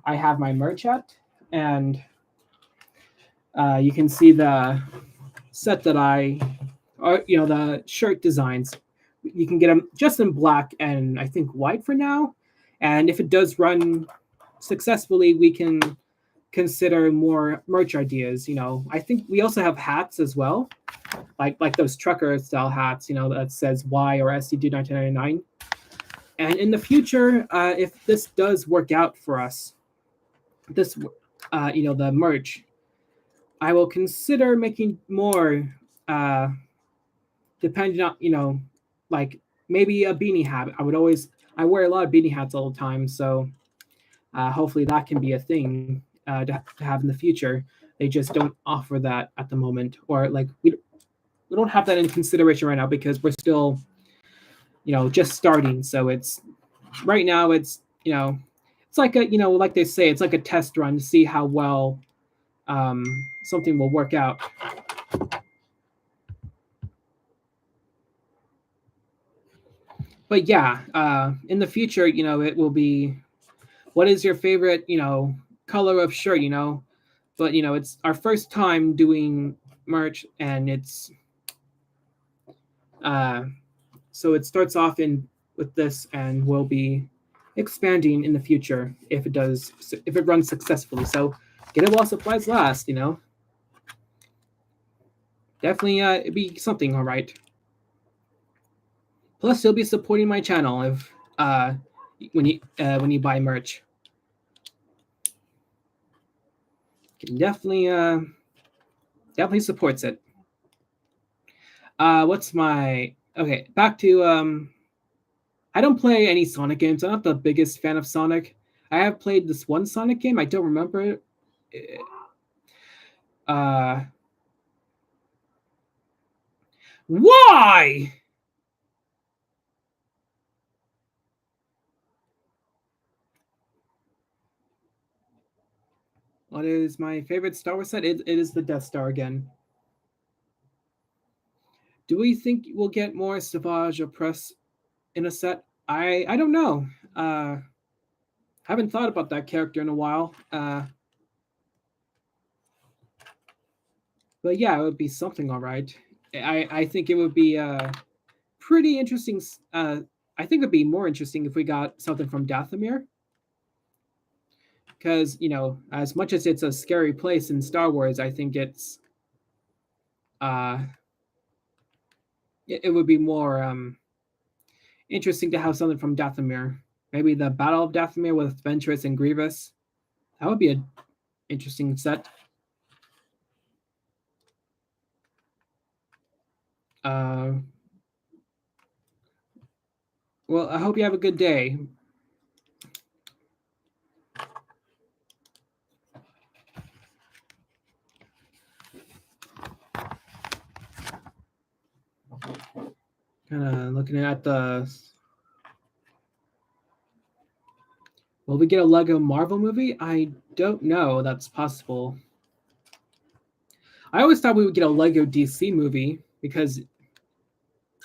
I have my merch at, and you can see the set that or the shirt designs. You can get them just in black and I think white for now. And if it does run successfully, we can consider more merch ideas. I think we also have hats as well, like those trucker style hats. That says Y or SCD 1999. And in the future, if this does work out for us, this the merch, I will consider making more, depending on like maybe a beanie hat. I wear a lot of beanie hats all the time, so hopefully that can be a thing to have in the future. They just don't offer that at the moment, or like we don't have that in consideration right now because we're still just starting. So it's right now it's like like they say, it's like a test run to see how well something will work out. But yeah, in the future, it will be, what is your favorite, color of shirt, but it's our first time doing merch, and it's uh, so it starts off in with this, and will be expanding in the future if it runs successfully. So get it while supplies last. Definitely it'd be something, all right. Plus, you'll be supporting my channel if when you buy merch. Definitely definitely supports it. What's my okay? Back to I don't play any Sonic games. I'm not the biggest fan of Sonic. I have played this one Sonic game. I don't remember it. Uh, why? What is my favorite Star Wars set? It is the Death Star again. Do we think we'll get more Savage Opress in a set? I don't know. Haven't thought about that character in a while. But yeah, it would be something all right. I think it would be pretty interesting. I think it'd be more interesting if we got something from Dathomir. Because, as much as it's a scary place in Star Wars, I think uh, it would be more interesting to have something from Dathomir. Maybe the Battle of Dathomir with Ventress and Grievous. That would be an interesting set. Well, I hope you have a good day. Kind of looking at the. Will we get a Lego Marvel movie? I don't know. That's possible. I always thought we would get a Lego DC movie because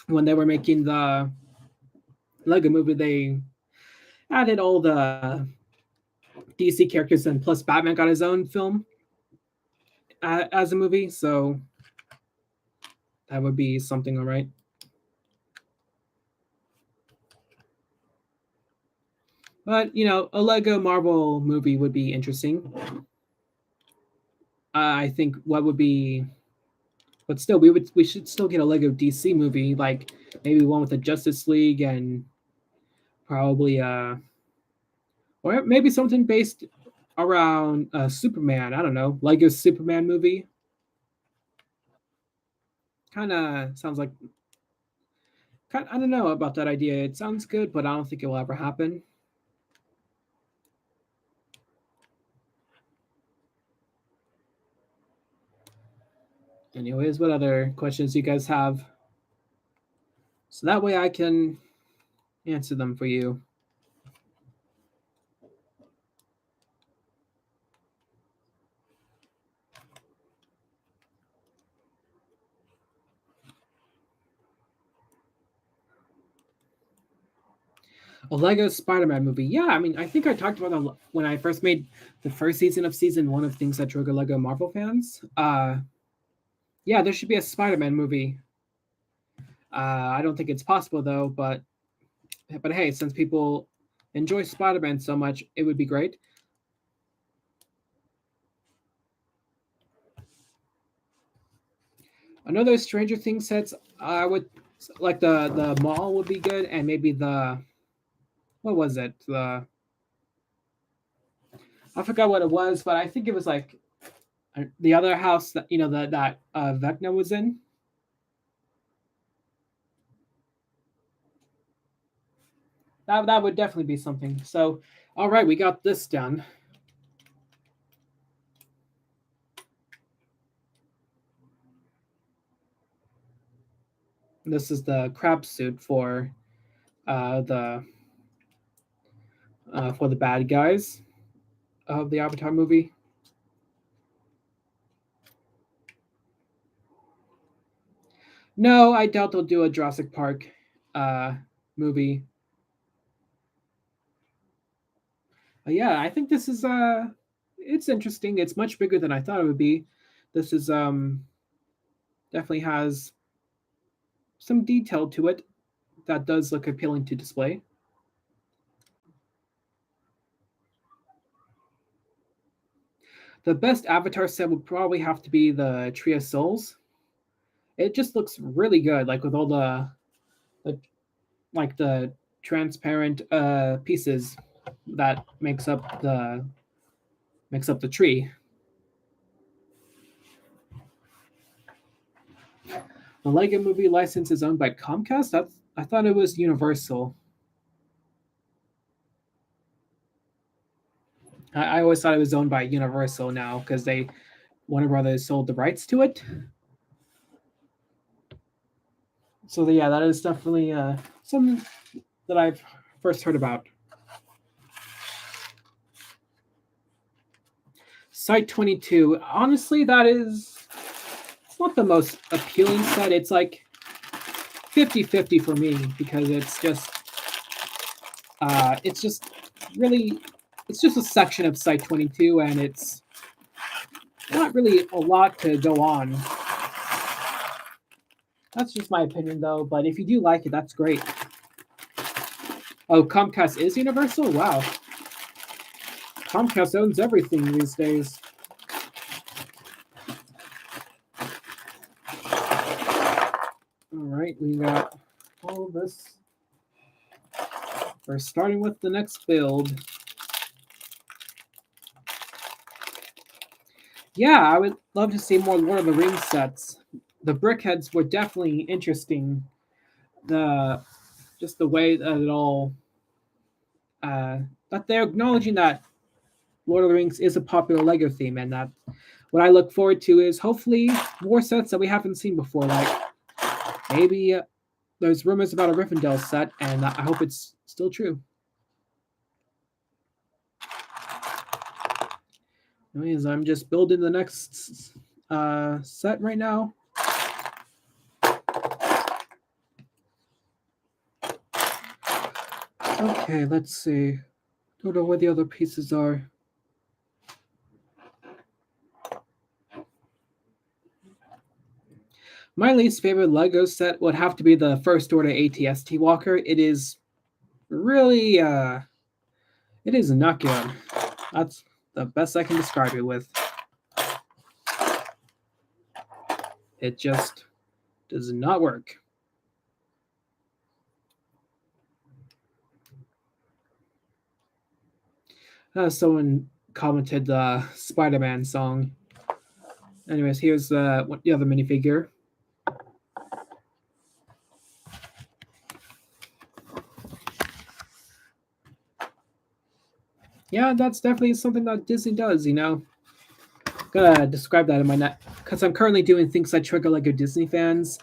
when they were making the Lego movie, they added all the DC characters, and plus Batman got his own film as a movie, so that would be something, all right. But a Lego Marvel movie would be interesting. I think what would be, but still, we should still get a Lego DC movie, like maybe one with the Justice League and probably or maybe something based around Superman. I don't know, Lego Superman movie. Kind of sounds like. I don't know about that idea. It sounds good, but I don't think it will ever happen. Anyways, what other questions you guys have? So that way I can answer them for you. A Lego Spider-Man movie. Yeah, I mean, I think I talked about that when I first made the first season of season 1 of Things That Trigger Lego Marvel Fans. Yeah, there should be a Spider-Man movie. I don't think it's possible though, but hey, since people enjoy Spider-Man so much, it would be great. Another Stranger Things sets, I would like the mall would be good, and maybe what was it? I forgot what it was, but I think it was like the other house that that Vecna was in. That would definitely be something. So, all right, we got this done. This is the crab suit for the bad guys of the Avatar movie. No, I doubt they'll do a Jurassic Park movie. But yeah, I think this is it's interesting. It's much bigger than I thought it would be. This is definitely has some detail to it that does look appealing to display. The best Avatar set would probably have to be the Tree of Souls. It just looks really good, like with all the like the transparent pieces that makes up the tree. The Lego Movie license is owned by Comcast. I thought it was Universal. I always thought it was owned by Universal now because Warner Brothers sold the rights to it. So yeah, that is definitely something that I've first heard about. Site 22. Honestly, it's not the most appealing set. It's like 50-50 for me because it's just really, it's just a section of Site 22 and it's not really a lot to go on. That's just my opinion though, but if you do like it, that's great. Oh, Comcast is Universal? Wow. Comcast owns everything these days. All right, we got all of this. We're starting with the next build. Yeah, I would love to see more Lord of the Rings sets. The Brickheads were definitely interesting. Just the way that it all that they're acknowledging that Lord of the Rings is a popular LEGO theme, and that what I look forward to is hopefully more sets that we haven't seen before. Like maybe there's rumors about a Rivendell set, and I hope it's still true. Anyways, I'm just building the next set right now. Okay, let's see. Don't know where the other pieces are. My least favorite LEGO set would have to be the First Order AT-ST Walker. It is really, it is not good. That's the best I can describe it with. It just does not work. Someone commented the Spider-Man song. Anyways, here's the other minifigure. Yeah, that's definitely something that Disney does, you know. I'm gonna describe that in my net because I'm currently doing things that trigger LEGO Disney fans,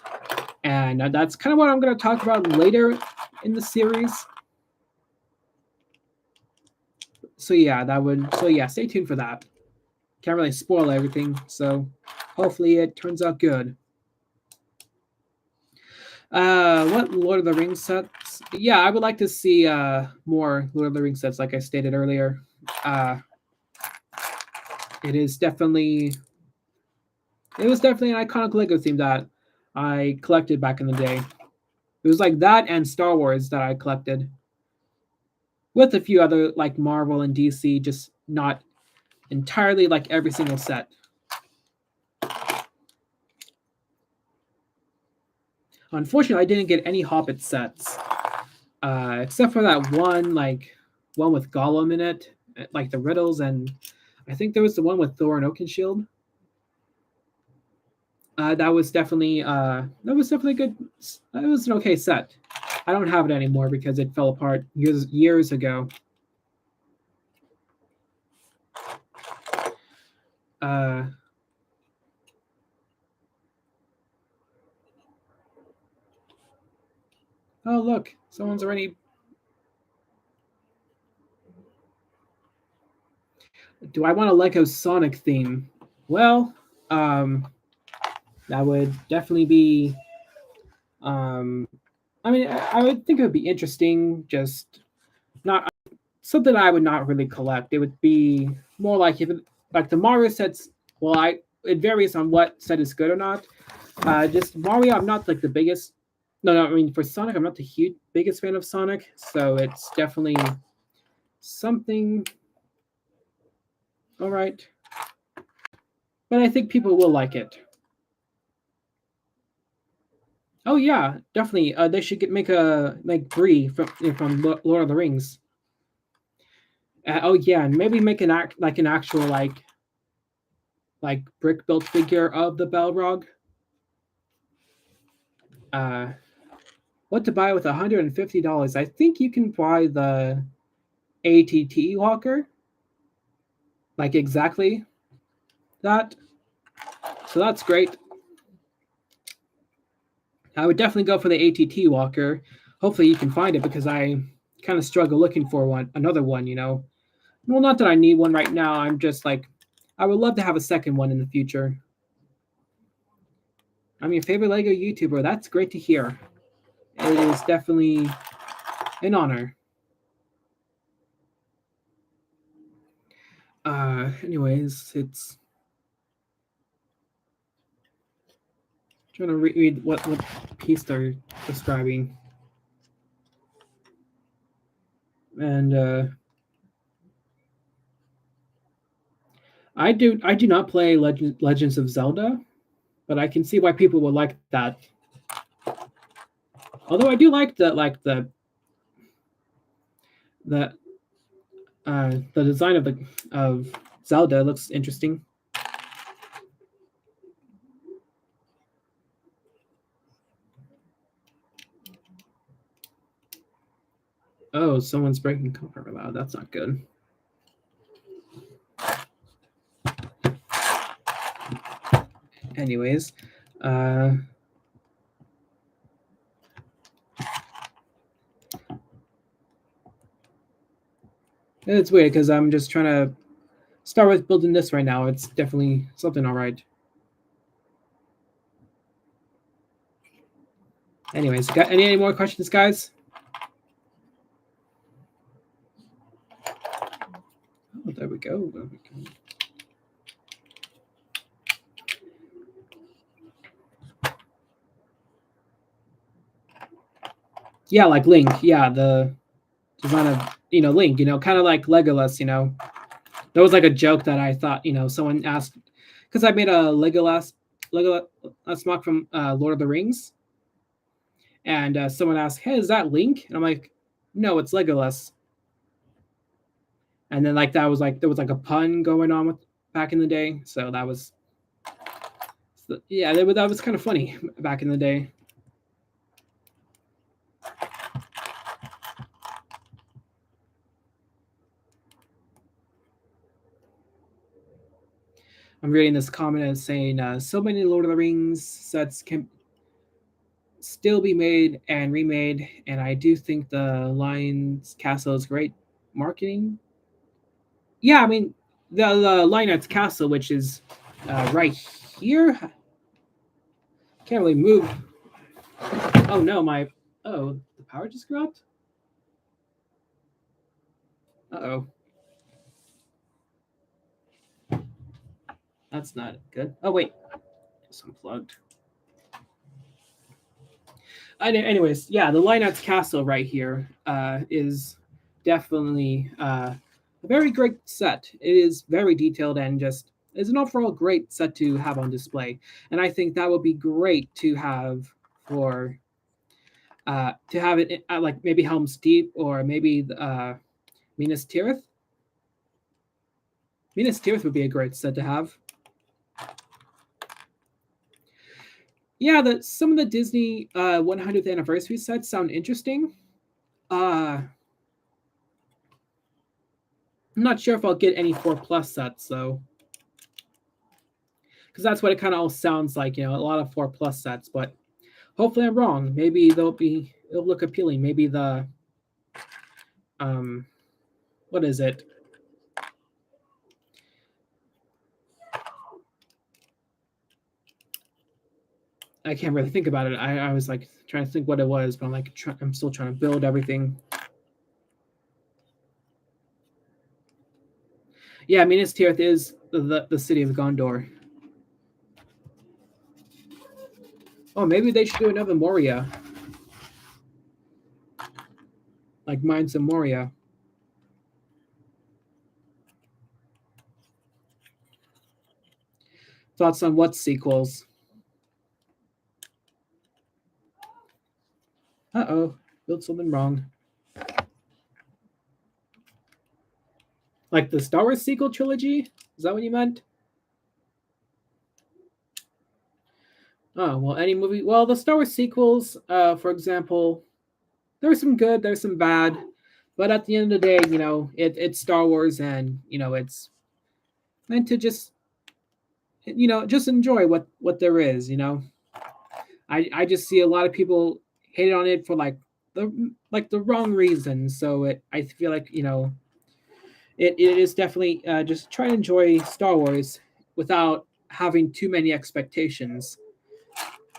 and that's kind of what I'm gonna talk about later in the series. So yeah, stay tuned for that. Can't really spoil everything, so hopefully it turns out good. What Lord of the Rings sets? Yeah, I would like to see more Lord of the Rings sets, like I stated earlier. It was definitely an iconic LEGO theme that I collected back in the day. It was like that and Star Wars that I collected, with a few other like Marvel and DC, just not entirely like every single set. Unfortunately, I didn't get any Hobbit sets, except for that one with Gollum in it, like the riddles, and I think there was the one with Thor and Oakenshield. That was definitely good. It was an okay set. I don't have it anymore because it fell apart years ago. Oh look, someone's already. Do I want a LEGO Sonic theme? Well, that would definitely be. I mean, I would think it would be interesting. Just not something I would not really collect. It would be more like if like the Mario sets. Well, it varies on what set is good or not. Just Mario, I'm not like the biggest. No, I mean for Sonic, I'm not the biggest fan of Sonic, so it's definitely something. All right, but I think people will like it. Oh yeah, definitely. They should make Bree from Lord of the Rings. Oh yeah, and maybe make an actual like brick built figure of the Balrog. What to buy with $150? I think you can buy the ATT Walker. Like exactly that. So that's great. I would definitely go for the ATT Walker. Hopefully you can find it because I kind of struggle looking for another one, you know. Well, not that I need one right now. I'm just like, I would love to have a second one in the future. I'm your favorite Lego YouTuber. That's great to hear. It is definitely an honor. Anyways, it's trying to read what piece they're describing. And I do not play Legends of Zelda, but I can see why people would like that. Although I do like the design of Zelda looks interesting. Oh, someone's breaking comfort loud. That's not good. Anyways, it's weird because I'm just trying to start with building this right now. It's definitely something all right. Anyways, got any more questions, guys? Oh, there we go. There we go. Yeah, like Link. Yeah, the design of Link. Kind of like Legolas. There was like a joke that I thought someone asked because I made a Legolas mock from Lord of the Rings, and someone asked, "Hey, is that Link?" And I'm like, "No, it's Legolas." And then that was there was like a pun going on with back in the day, so that was that was kind of funny back in the day. I'm reading this comment as saying, so many Lord of the Rings sets can still be made and remade, and I do think the Lion's Castle is great marketing. Yeah, I mean, the Lion's Castle, which is right here. Can't really move. Oh no, the power just dropped? Uh-oh. That's not good. Oh wait, it's unplugged. Anyways, yeah, the Lion's Castle right here is definitely a very great set. It is very detailed and just is an overall great set to have on display. And I think that would be great to have for to have it at like maybe Helm's Deep or maybe Minas Tirith. Minas Tirith would be a great set to have. Yeah, some of the Disney 100th anniversary sets sound interesting. I'm not sure if I'll get any 4+ sets though, because that's what it kind of all sounds like. A lot of 4+ sets, but hopefully I'm wrong. Maybe it'll look appealing. Maybe the what is it? I can't really think about it. I was like trying to think what it was, but I'm still trying to build everything. Yeah, Minas Tirith is the city of Gondor. Oh, maybe they should do another Moria. Like Mines of Moria. Thoughts on what sequels? Uh-oh, built something wrong. Like the Star Wars sequel trilogy? Is that what you meant? Oh, well, any movie. Well, the Star Wars sequels, for example, there's some good, there's some bad. But at the end of the day, it's Star Wars and, it's meant to just, just enjoy what there is, I just see a lot of people hate on it for the wrong reasons. So I feel like, it is definitely just try to enjoy Star Wars without having too many expectations.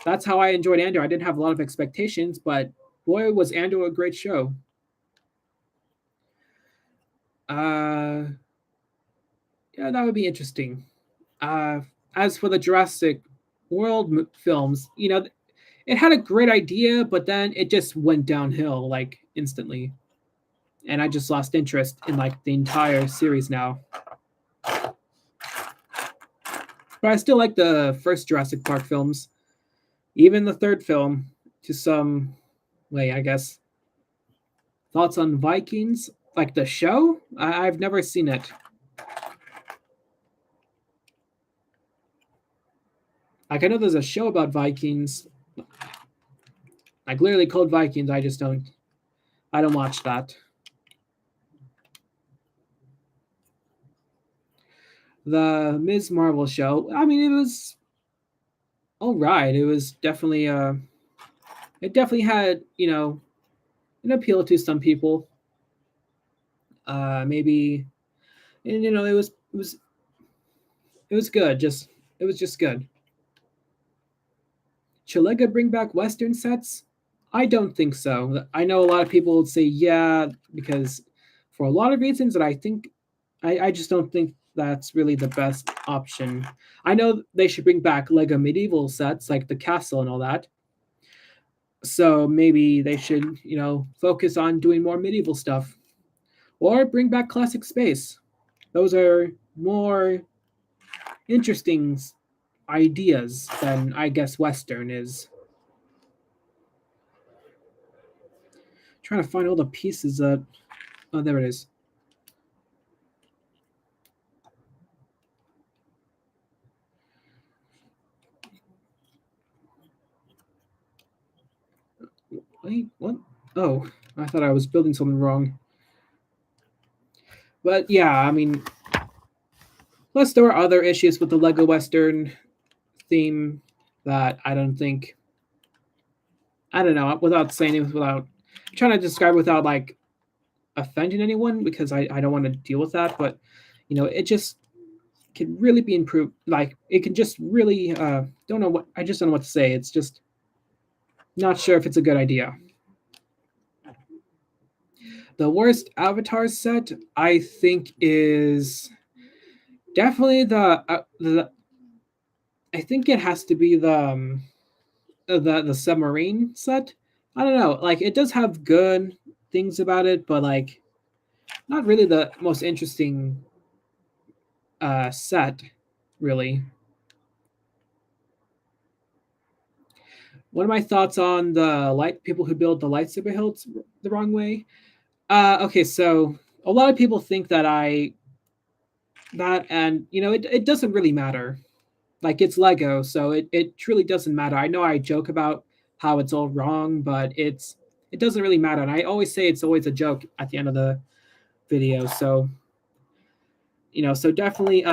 That's how I enjoyed Andor. I didn't have a lot of expectations, but boy, was Andor a great show. Uh, yeah, that would be interesting. Uh, as for the Jurassic World films, it had a great idea, but then it just went downhill like instantly, and I just lost interest in like the entire series now. But I still like the first Jurassic Park films, even the third film to some way, I guess. Thoughts on Vikings? Like the show? I've never seen it. Like I know there's a show about Vikings, like literally called Vikings. I don't watch that. The Ms. Marvel show. I mean, it was all right. It was definitely it definitely had an appeal to some people. Maybe, and it was good. It was just good. Chilega bring back Western sets? I don't think so. I know a lot of people would say yeah, because for a lot of reasons that I just don't think that's really the best option. I know they should bring back Lego medieval sets like the castle and all that. So maybe they should, focus on doing more medieval stuff or bring back classic space. Those are more interesting ideas than I guess Western is. Trying to find all the pieces that. Oh, there it is. Wait, what? Oh, I thought I was building something wrong. But yeah, I mean, plus there were other issues with the Lego Western theme that I don't think. I don't know. Without saying it, without trying to describe without like offending anyone, because I don't want to deal with that. But it just can really be improved. Like it can just really don't know what I just don't know what to say. It's just not sure if it's a good idea. The worst Avatar set I think is definitely the I think it has to be the submarine set. I don't know. Like it does have good things about it, but like not really the most interesting set, really. What are my thoughts on the light people who build the lightsaber hilts the wrong way? Okay, so a lot of people think and it doesn't really matter. Like it's Lego, so it truly doesn't matter. I know I joke about how it's all wrong, but it doesn't really matter. And I always say it's always a joke at the end of the video. So so definitely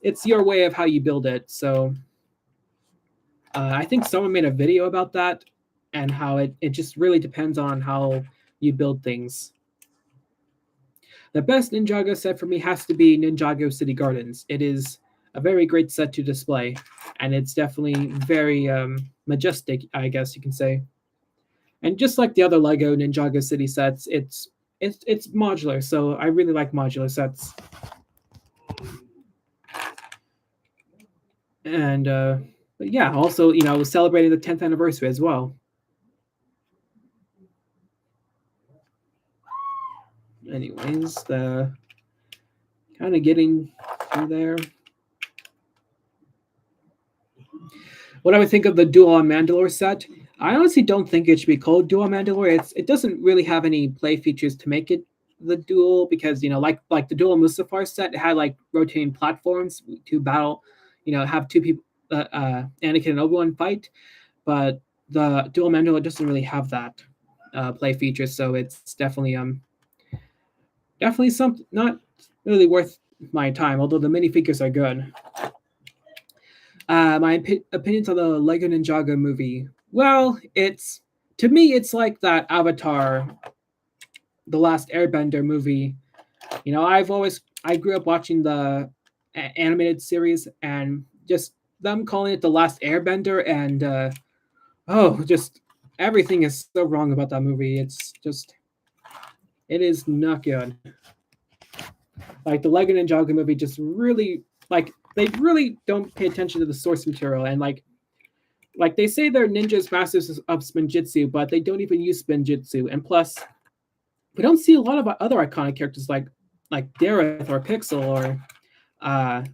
it's your way of how you build it. So I think someone made a video about that and how it just really depends on how you build things. The best Ninjago set for me has to be Ninjago City Gardens. It is a very great set to display, and it's definitely very majestic, I guess you can say. And just like the other Lego Ninjago City sets, it's modular, so I really like modular sets. And but yeah, also celebrating the 10th anniversary as well. Anyways, the kind of getting through there. What I would think of the Duel on Mandalore set, I honestly don't think it should be called Duel on Mandalore. It doesn't really have any play features to make it the duel because like the Duel on Mustafar set, it had like rotating platforms to battle, have two people, Anakin and Obi-Wan fight, but the Duel on Mandalore doesn't really have that play feature, so it's definitely something not really worth my time. Although the minifigures are good. My opinions on the Lego Ninjago movie. Well, to me, it's like that Avatar, the Last Airbender movie, I grew up watching the animated series, and just them calling it the Last Airbender, and just everything is so wrong about that movie. It is not good. Like the Lego Ninjago movie, just really like they really don't pay attention to the source material, and like they say they're ninjas masters of spinjitzu, but they don't even use spinjitzu. And plus, we don't see a lot of other iconic characters like Dareth or Pixel, or uh,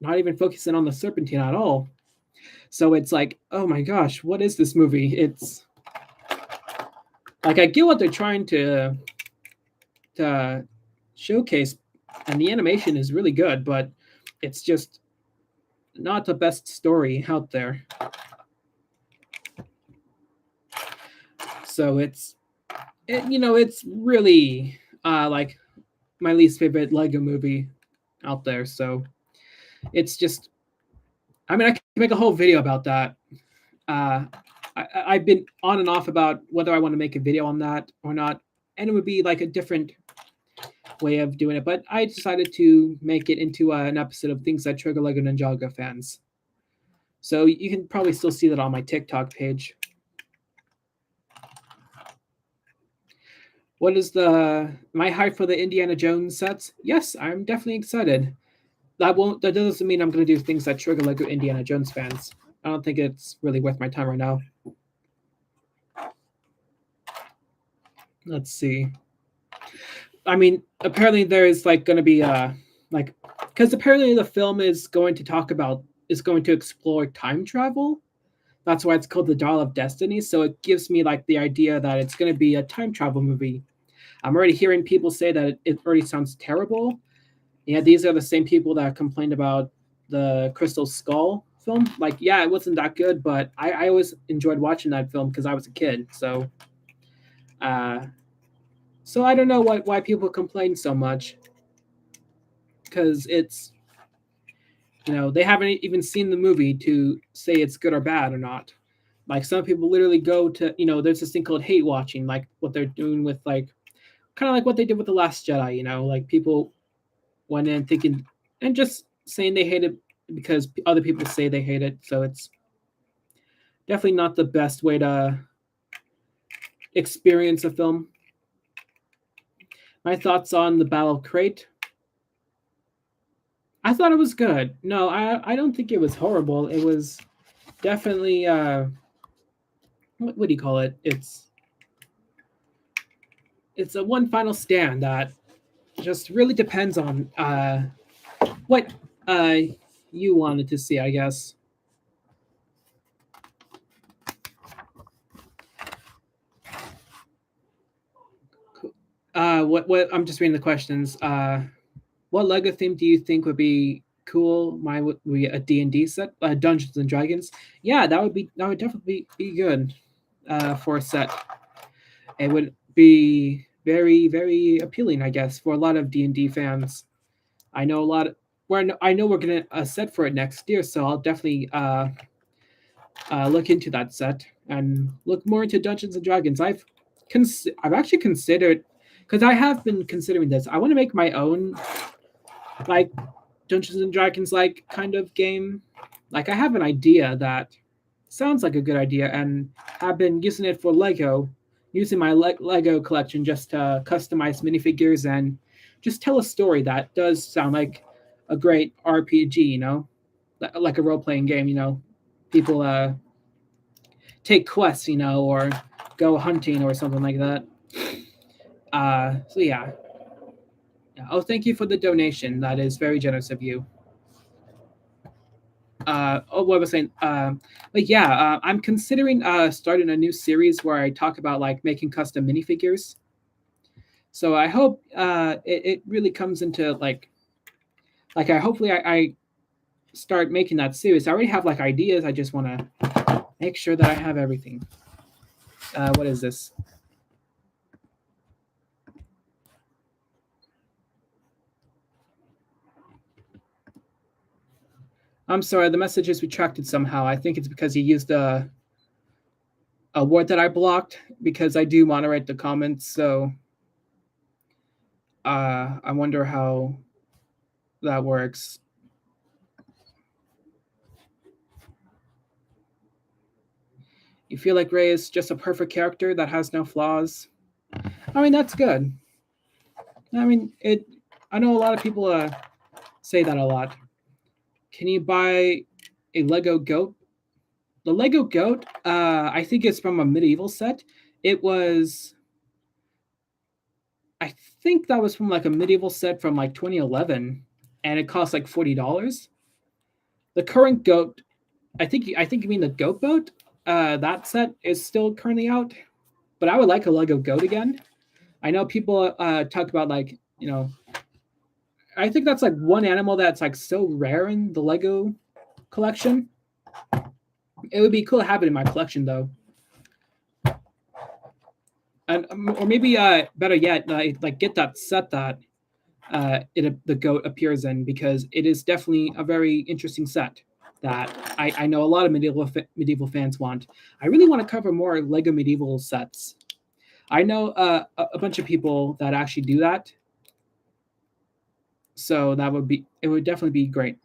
not even focusing on the Serpentine at all. So it's like, oh my gosh, what is this movie? It's like I get what they're trying to showcase, and the animation is really good, but it's just not the best story out there. So it's really like my least favorite Lego movie out there. So it's just, I mean, I can make a whole video about that. I've been on and off about whether I want to make a video on that or not, and it would be like a different way of doing it. But I decided to make it into an episode of things that trigger Lego Ninjago fans. So you can probably still see that on my TikTok page. What is my hype for the Indiana Jones sets? Yes, I'm definitely excited. That doesn't mean I'm going to do things that trigger Lego Indiana Jones fans. I don't think it's really worth my time right now. Let's see. I mean, apparently there is like going to be because apparently the film is going to explore time travel. That's why it's called The Dial of Destiny. So it gives me like the idea that it's going to be a time travel movie. I'm already hearing people say that it already sounds terrible. Yeah, these are the same people that complained about the Crystal Skull film. Like, yeah, it wasn't that good, but I always enjoyed watching that film because I was a kid. So I don't know why people complain so much, because it's they haven't even seen the movie to say it's good or bad or not. Like some people literally go to there's this thing called hate watching, like what they're doing with like kind of like what they did with The Last Jedi. Like people went in thinking and just saying they hate it because other people say they hate it. So it's definitely not the best way to experience a film. My thoughts on the Battle of Crate. I thought it was good. No, I don't think it was horrible. It was definitely what do you call it? It's a one final stand that just really depends on what you wanted to see, I guess. What I'm just reading the questions. What Lego theme do you think would be cool? Mine would be a D&D set, Dungeons and Dragons. Yeah, that would definitely be good for a set. It would be very, very appealing, I guess, for a lot of D&D fans. I know a lot of, I know we're getting a set for it next year, so I'll definitely look into that set and look more into Dungeons and Dragons. I've actually considered, because I have been considering this. I want to make my own like Dungeons and Dragons like kind of game. Like I have an idea that sounds like a good idea, and I've been using it for Lego, using my Lego collection just to customize minifigures and just tell a story that does sound like a great RPG, like a role playing game. People take quests, or go hunting or something like that. So yeah. Oh, thank you for the donation. That is very generous of you. What was I saying? But yeah, I'm considering starting a new series where I talk about like making custom minifigures. So I hope it really comes into like I start making that series. I already have like ideas. I just want to make sure that I have everything. What is this? I'm sorry, the message is retracted somehow. I think it's because he used a word that I blocked, because I do moderate the comments. So I wonder how that works. You feel like Rey is just a perfect character that has no flaws. I mean, that's good. I mean, it. I know a lot of people say that a lot. Can you buy a Lego goat? The Lego goat, I think it's from a medieval set. It was, I think that was from like a medieval set from like 2011, and it cost like $40. The current goat, I think you mean the goat boat. That set is still currently out, but I would like a Lego goat again. I know people talk about like I think that's like one animal that's like so rare in the Lego collection. It would be cool to have it in my collection though, and or maybe better yet, like get that set that the goat appears in, because it is definitely a very interesting set that I know a lot of medieval fans want. I really want to cover more Lego medieval sets. I know a bunch of people that actually do that, so it would definitely be great.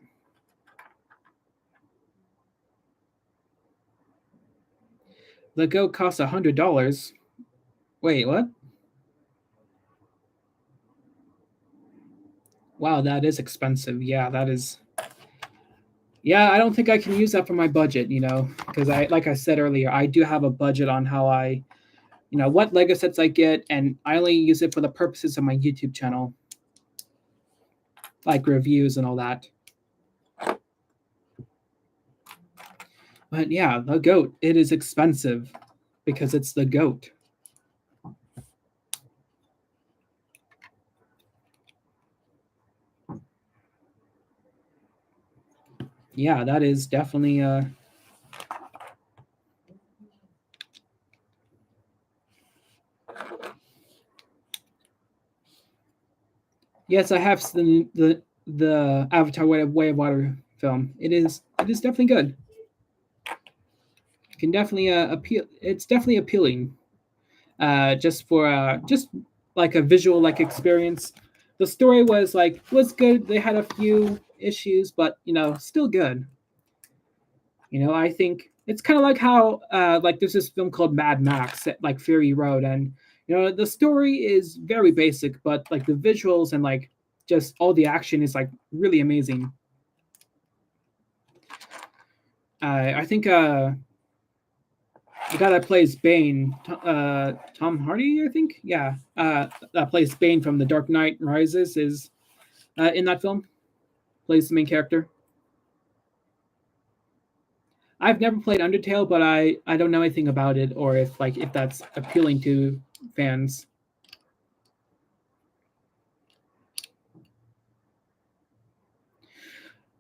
The goat costs $100. Wait, what? Wow, that is expensive. Yeah, that is. Yeah, I don't think I can use that for my budget, because like I said earlier, I do have a budget on how what Lego sets I get, and I only use it for the purposes of my YouTube channel, like reviews and all that. But yeah, the goat, it is expensive because it's the goat. Yeah, that is definitely Yes, I have the Avatar Way of Water film. It is definitely good. It can definitely appeal. It's definitely appealing. Just for just like a visual like experience. The story was good. They had a few issues, but still good. I think it's kind of like how like there's this film called Mad Max, like Fury Road, and the story is very basic, but like the visuals and like just all the action is like really amazing. I think the guy that plays Bane, Tom Hardy, I think, yeah, that plays Bane from The Dark Knight Rises, is in that film, plays the main character. I've never played Undertale, but I don't know anything about it, or if that's appealing to fans.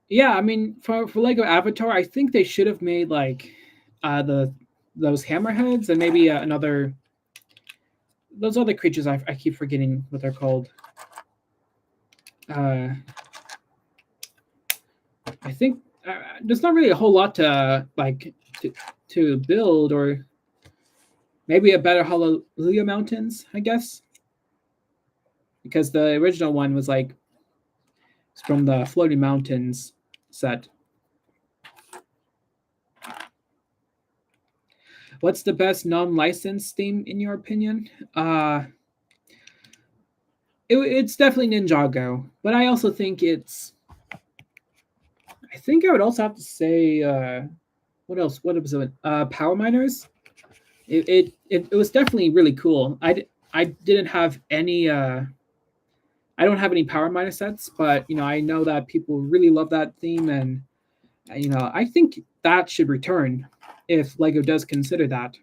Yeah, I mean, for Lego Avatar, I think they should have made like those hammerheads and maybe another those other creatures. I keep forgetting what they're called. I think there's not really a whole lot to to build, or maybe a better Hallelujah Mountains, I guess, because the original one was like from the Floating Mountains set. What's the best non-licensed theme in your opinion? It's definitely Ninjago, but I also think it's. I think I would also have to say what else? What was it? Power Miners. It was definitely really cool. I didn't have any. I don't have any Power Miner sets, but I know that people really love that theme, and I think that should return if Lego does consider that.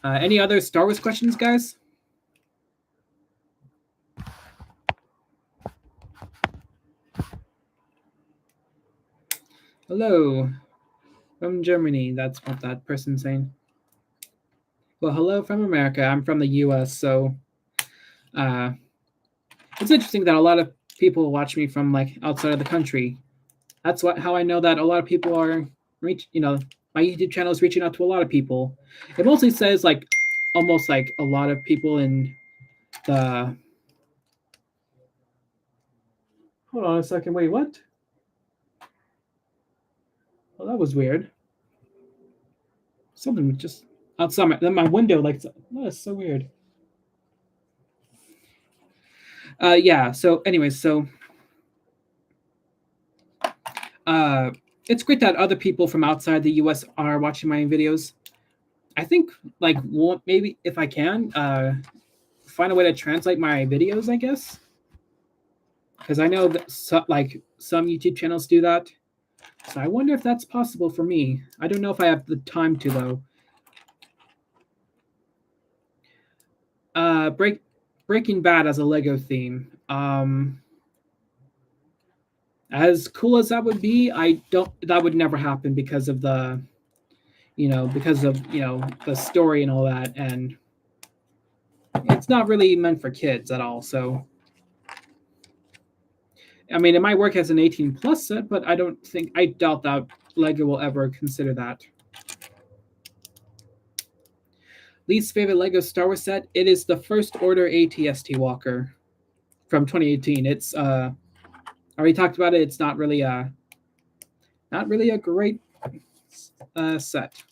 Any other Star Wars questions, guys? Hello from Germany. That's what that person's saying. Well, hello from America. I'm from the U.S., so it's interesting that a lot of people watch me from like outside of the country. That's how I know that a lot of people are my YouTube channel is reaching out to a lot of people. It mostly says like almost like a lot of people in the. Hold on a second. Wait, what? Well, that was weird. Something just outside my window, like, oh, that's so weird. Yeah. So, anyways, it's great that other people from outside the U.S. are watching my videos. I think, like, maybe if I can, find a way to translate my videos, I guess, because I know that some YouTube channels do that. So I wonder if that's possible for me. I don't know if I have the time to though. Breaking Bad as a Lego theme. As cool as that would be, that would never happen because of the the story and all that, and it's not really meant for kids at all. So I mean, it might work as an 18+ set, but I doubt that Lego will ever consider that. Least favorite Lego Star Wars set? It is the First Order AT-ST Walker from 2018. It's I already talked about it. It's not really a great set.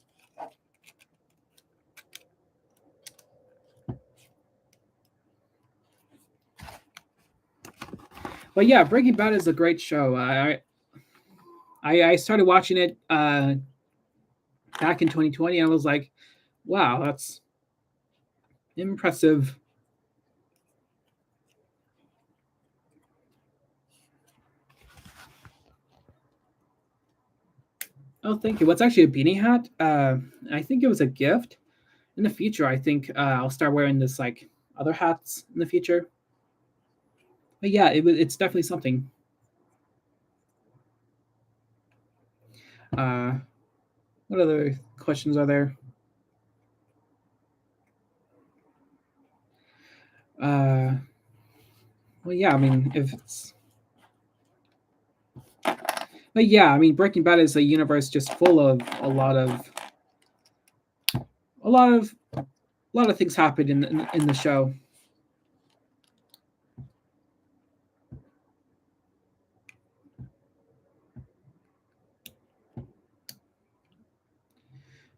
But yeah, Breaking Bad is a great show. I started watching it back in 2020. And I was like, wow, that's impressive. Oh, thank you. What's actually a beanie hat? I think it was a gift. In the future, I think I'll start wearing this like other hats in the future. But yeah, it's definitely something. What other questions are there? Well, yeah, I mean, if it's. But yeah, I mean, Breaking Bad is a universe just full of a lot of things happen in the show.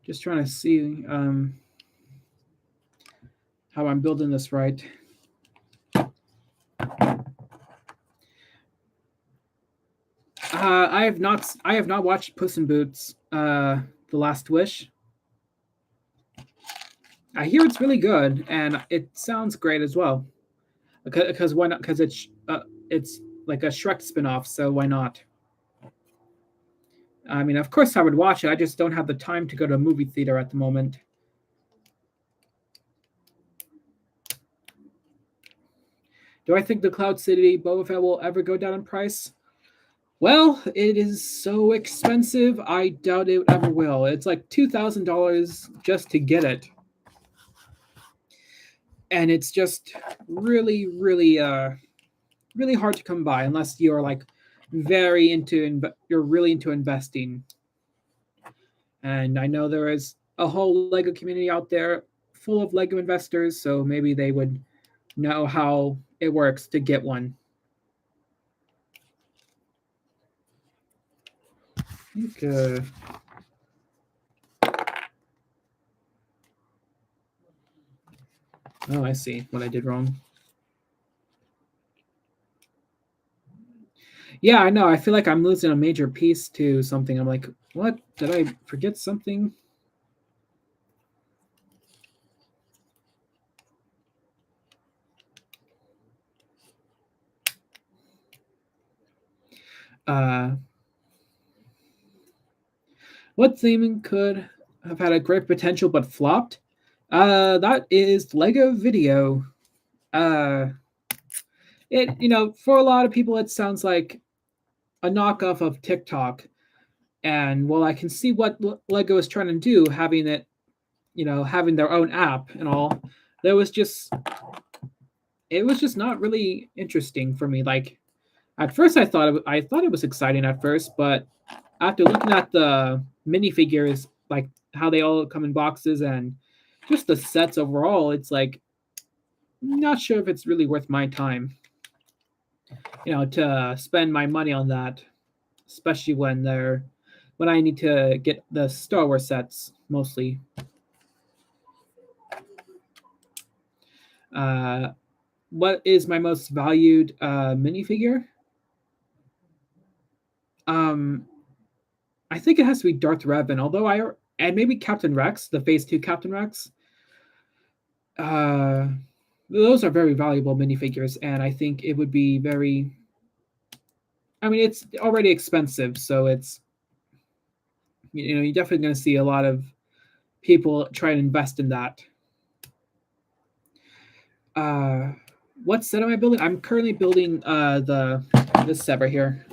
Just trying to see how I'm building this right. I have not watched Puss in Boots: The Last Wish. I hear it's really good, and it sounds great as well. Because why not? Because it's like a Shrek spinoff, so why not? I mean, of course I would watch it. I just don't have the time to go to a movie theater at the moment. Do I think the Cloud City Boba Fett will ever go down in price? Well, it is so expensive. I doubt it ever will. It's like $2,000 just to get it, and it's just really, really, really hard to come by unless you're like you're really into investing. And I know there is a whole Lego community out there full of Lego investors, so maybe they would know how it works to get one. Okay. Oh, I see what I did wrong. Yeah, I know. I feel like I'm losing a major piece to something. I'm like, what? Did I forget something? What theming could have had a great potential but flopped? That is Lego Video. It for a lot of people it sounds like a knockoff of TikTok, and well, I can see what Lego is trying to do, having it, having their own app and all. It was just not really interesting for me. Like at first, I thought it was exciting at first, but after looking at the minifigures, like how they all come in boxes and just the sets overall, it's like not sure if it's really worth my time, to spend my money on that, especially when I need to get the Star Wars sets mostly. What is my most valued minifigure? Um, I think it has to be Darth Revan. And maybe Captain Rex, the Phase 2 Captain Rex. Uh, those are very valuable minifigures, and I think it would be very. I mean, it's already expensive, so you're definitely going to see a lot of people try to invest in that. What set am I building? I'm currently building this set right here.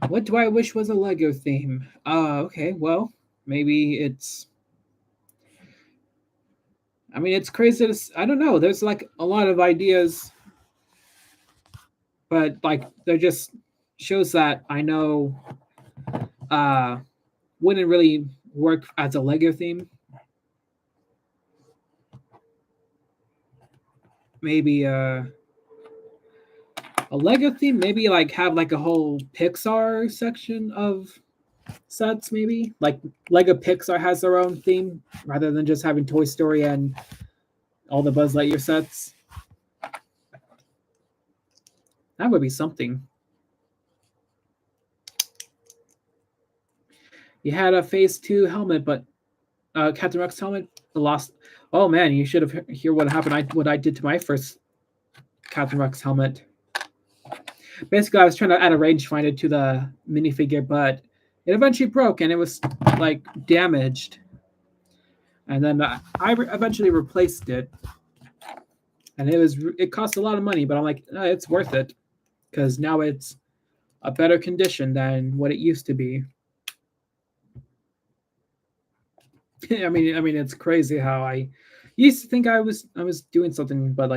What do I wish was a Lego theme? Okay, well, maybe it's. I mean, it's crazy. I don't know. There's like a lot of ideas, but like they're just shows that I know wouldn't really work as a Lego theme. Maybe a Lego theme. Maybe like have like a whole Pixar section of sets. Maybe like Lego Pixar has their own theme rather than just having Toy Story and all the Buzz Lightyear sets. That would be something. You had a Phase 2 helmet, but Captain Rex helmet lost. Oh man, you should have heard what happened. What I did to my first Captain Rex helmet. Basically, I was trying to add a rangefinder to the minifigure, but it eventually broke and it was like damaged. And then I eventually replaced it, and it cost a lot of money, but I'm like, it's worth it because now it's a better condition than what it used to be. I mean, it's crazy how I used to think I was doing something, but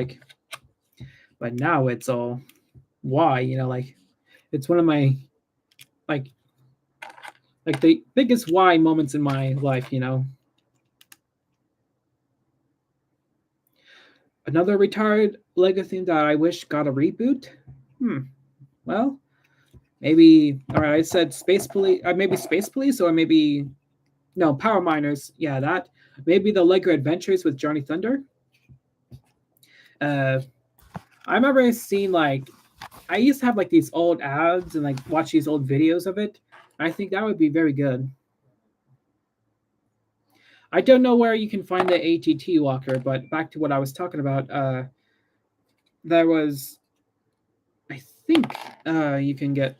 now it's all why, like it's one of my like the biggest why moments in my life, Another retired Lego theme that I wish got a reboot. Well, maybe. All right, I said Space Police. Maybe Space Police, or maybe no Power Miners. Yeah, that. Maybe the Lego Adventures with Johnny Thunder. I remember seeing I used to have like these old ads and like watch these old videos of it. I think that would be very good. I don't know where you can find the ATT walker, but back to what I was talking about. There was, I think, you can get.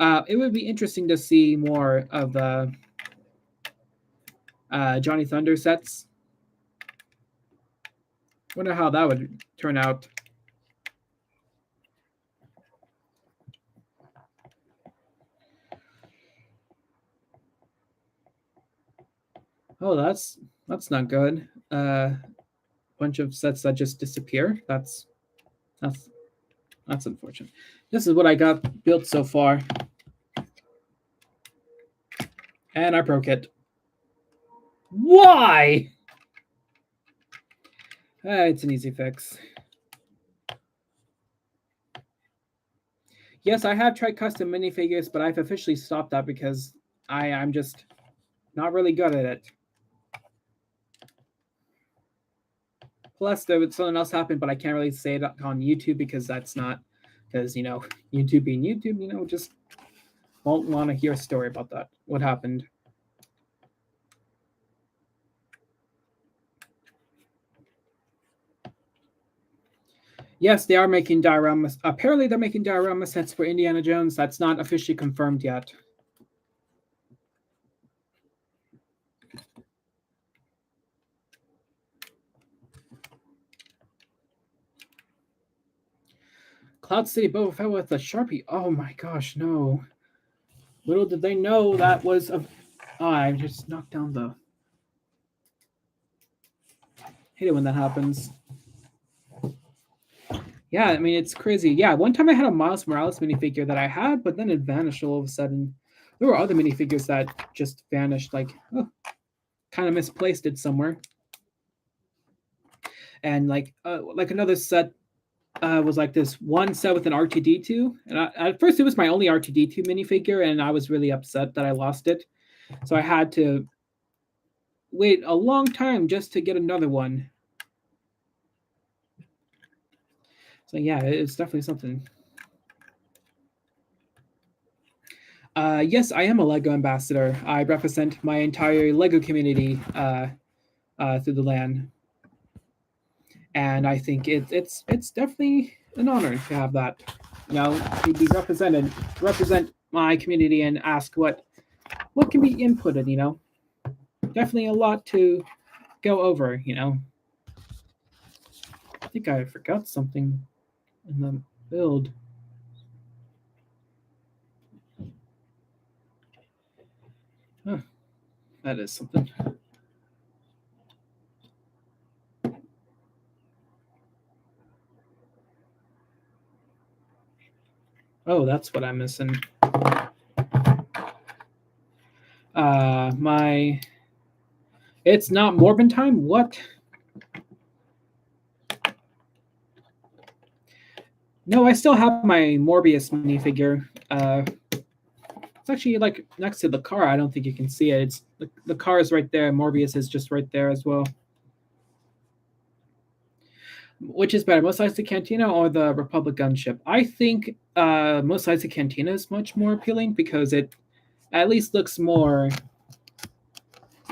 It would be interesting to see more of the Johnny Thunder sets. Wonder how that would turn out. Oh, that's not good. Bunch of sets that just disappear. That's unfortunate. This is what I got built so far, and I broke it. Why? It's an easy fix. Yes, I have tried custom minifigures, but I've officially stopped that because I'm just not really good at it. Plus, there was something else happened, but I can't really say it on YouTube because YouTube being YouTube, just won't want to hear a story about that. What happened? Yes, they are making dioramas. Apparently, they're making diorama sets for Indiana Jones. That's not officially confirmed yet. Cloud City Boba Fett with a Sharpie. Oh my gosh, no. Little did they know that was a. Oh, I just knocked down the. Hate it when that happens. Yeah, I mean it's crazy. Yeah, one time I had a Miles Morales minifigure that I had, but then it vanished all of a sudden. There were other minifigures that just vanished, like kind of misplaced it somewhere. And like another set was like this one set with an R2D2, and at first it was my only R2D2 minifigure, and I was really upset that I lost it. So I had to wait a long time just to get another one. So yeah, it's definitely something. Yes, I am a Lego ambassador. I represent my entire Lego community through the LAN, and I think it's definitely an honor to have that. You know, to be represented, to represent my community and ask what can be inputted. You know, definitely a lot to go over. You know, I think I forgot something in the build. Huh, that is something. Oh, that's what I'm missing. My. It's not Morbin time? What? No, I still have my Morbius minifigure. It's actually like next to the car. I don't think you can see it. It's the car is right there. Morbius is just right there as well. Which is better, Mos Eisley Cantina or the Republic gunship? I think Mos Eisley Cantina is much more appealing because it at least looks more.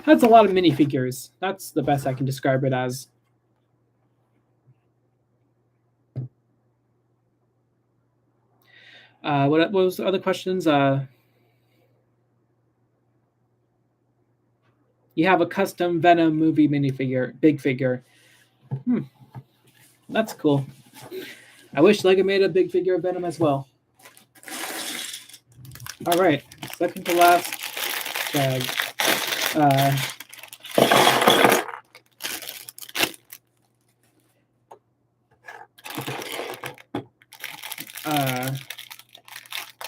Has a lot of minifigures. That's the best I can describe it as. What was the other questions? You have a custom Venom movie minifigure, big figure. That's cool. I wish Lego made a big figure of Venom as well. All right, second to last bag.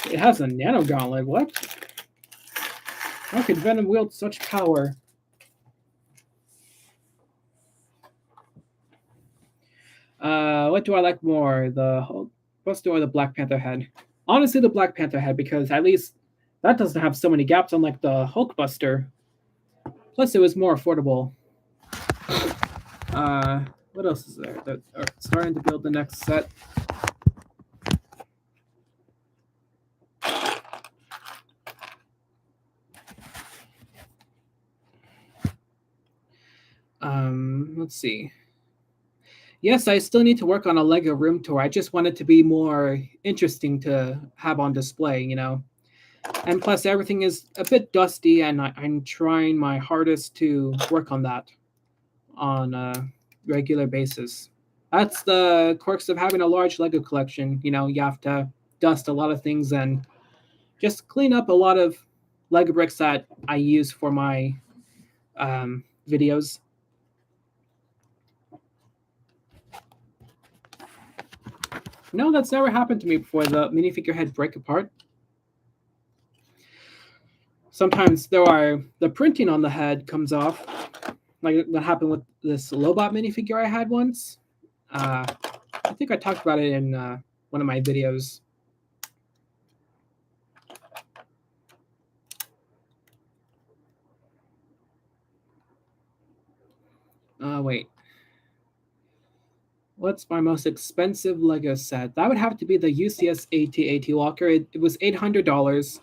It has a nano gauntlet. What? How could Venom wield such power? What do I like more, the Hulkbuster or the Black Panther head? Honestly, the Black Panther head, because at least that doesn't have so many gaps unlike the Hulkbuster. Plus, it was more affordable. What else is there? They're starting to build the next set. Let's see. Yes, I still need to work on a Lego room tour. I just want it to be more interesting to have on display, you know. And plus, everything is a bit dusty, and I'm trying my hardest to work on that on a regular basis. That's the quirks of having a large Lego collection. You know, you have to dust a lot of things and just clean up a lot of Lego bricks that I use for my videos. No, that's never happened to me before. The minifigure head break apart. Sometimes the printing on the head comes off, like what happened with this Lobot minifigure I had once. I think I talked about it in one of my videos. Wait. What's my most expensive Lego set? That would have to be the UCS AT-AT Walker. It was $800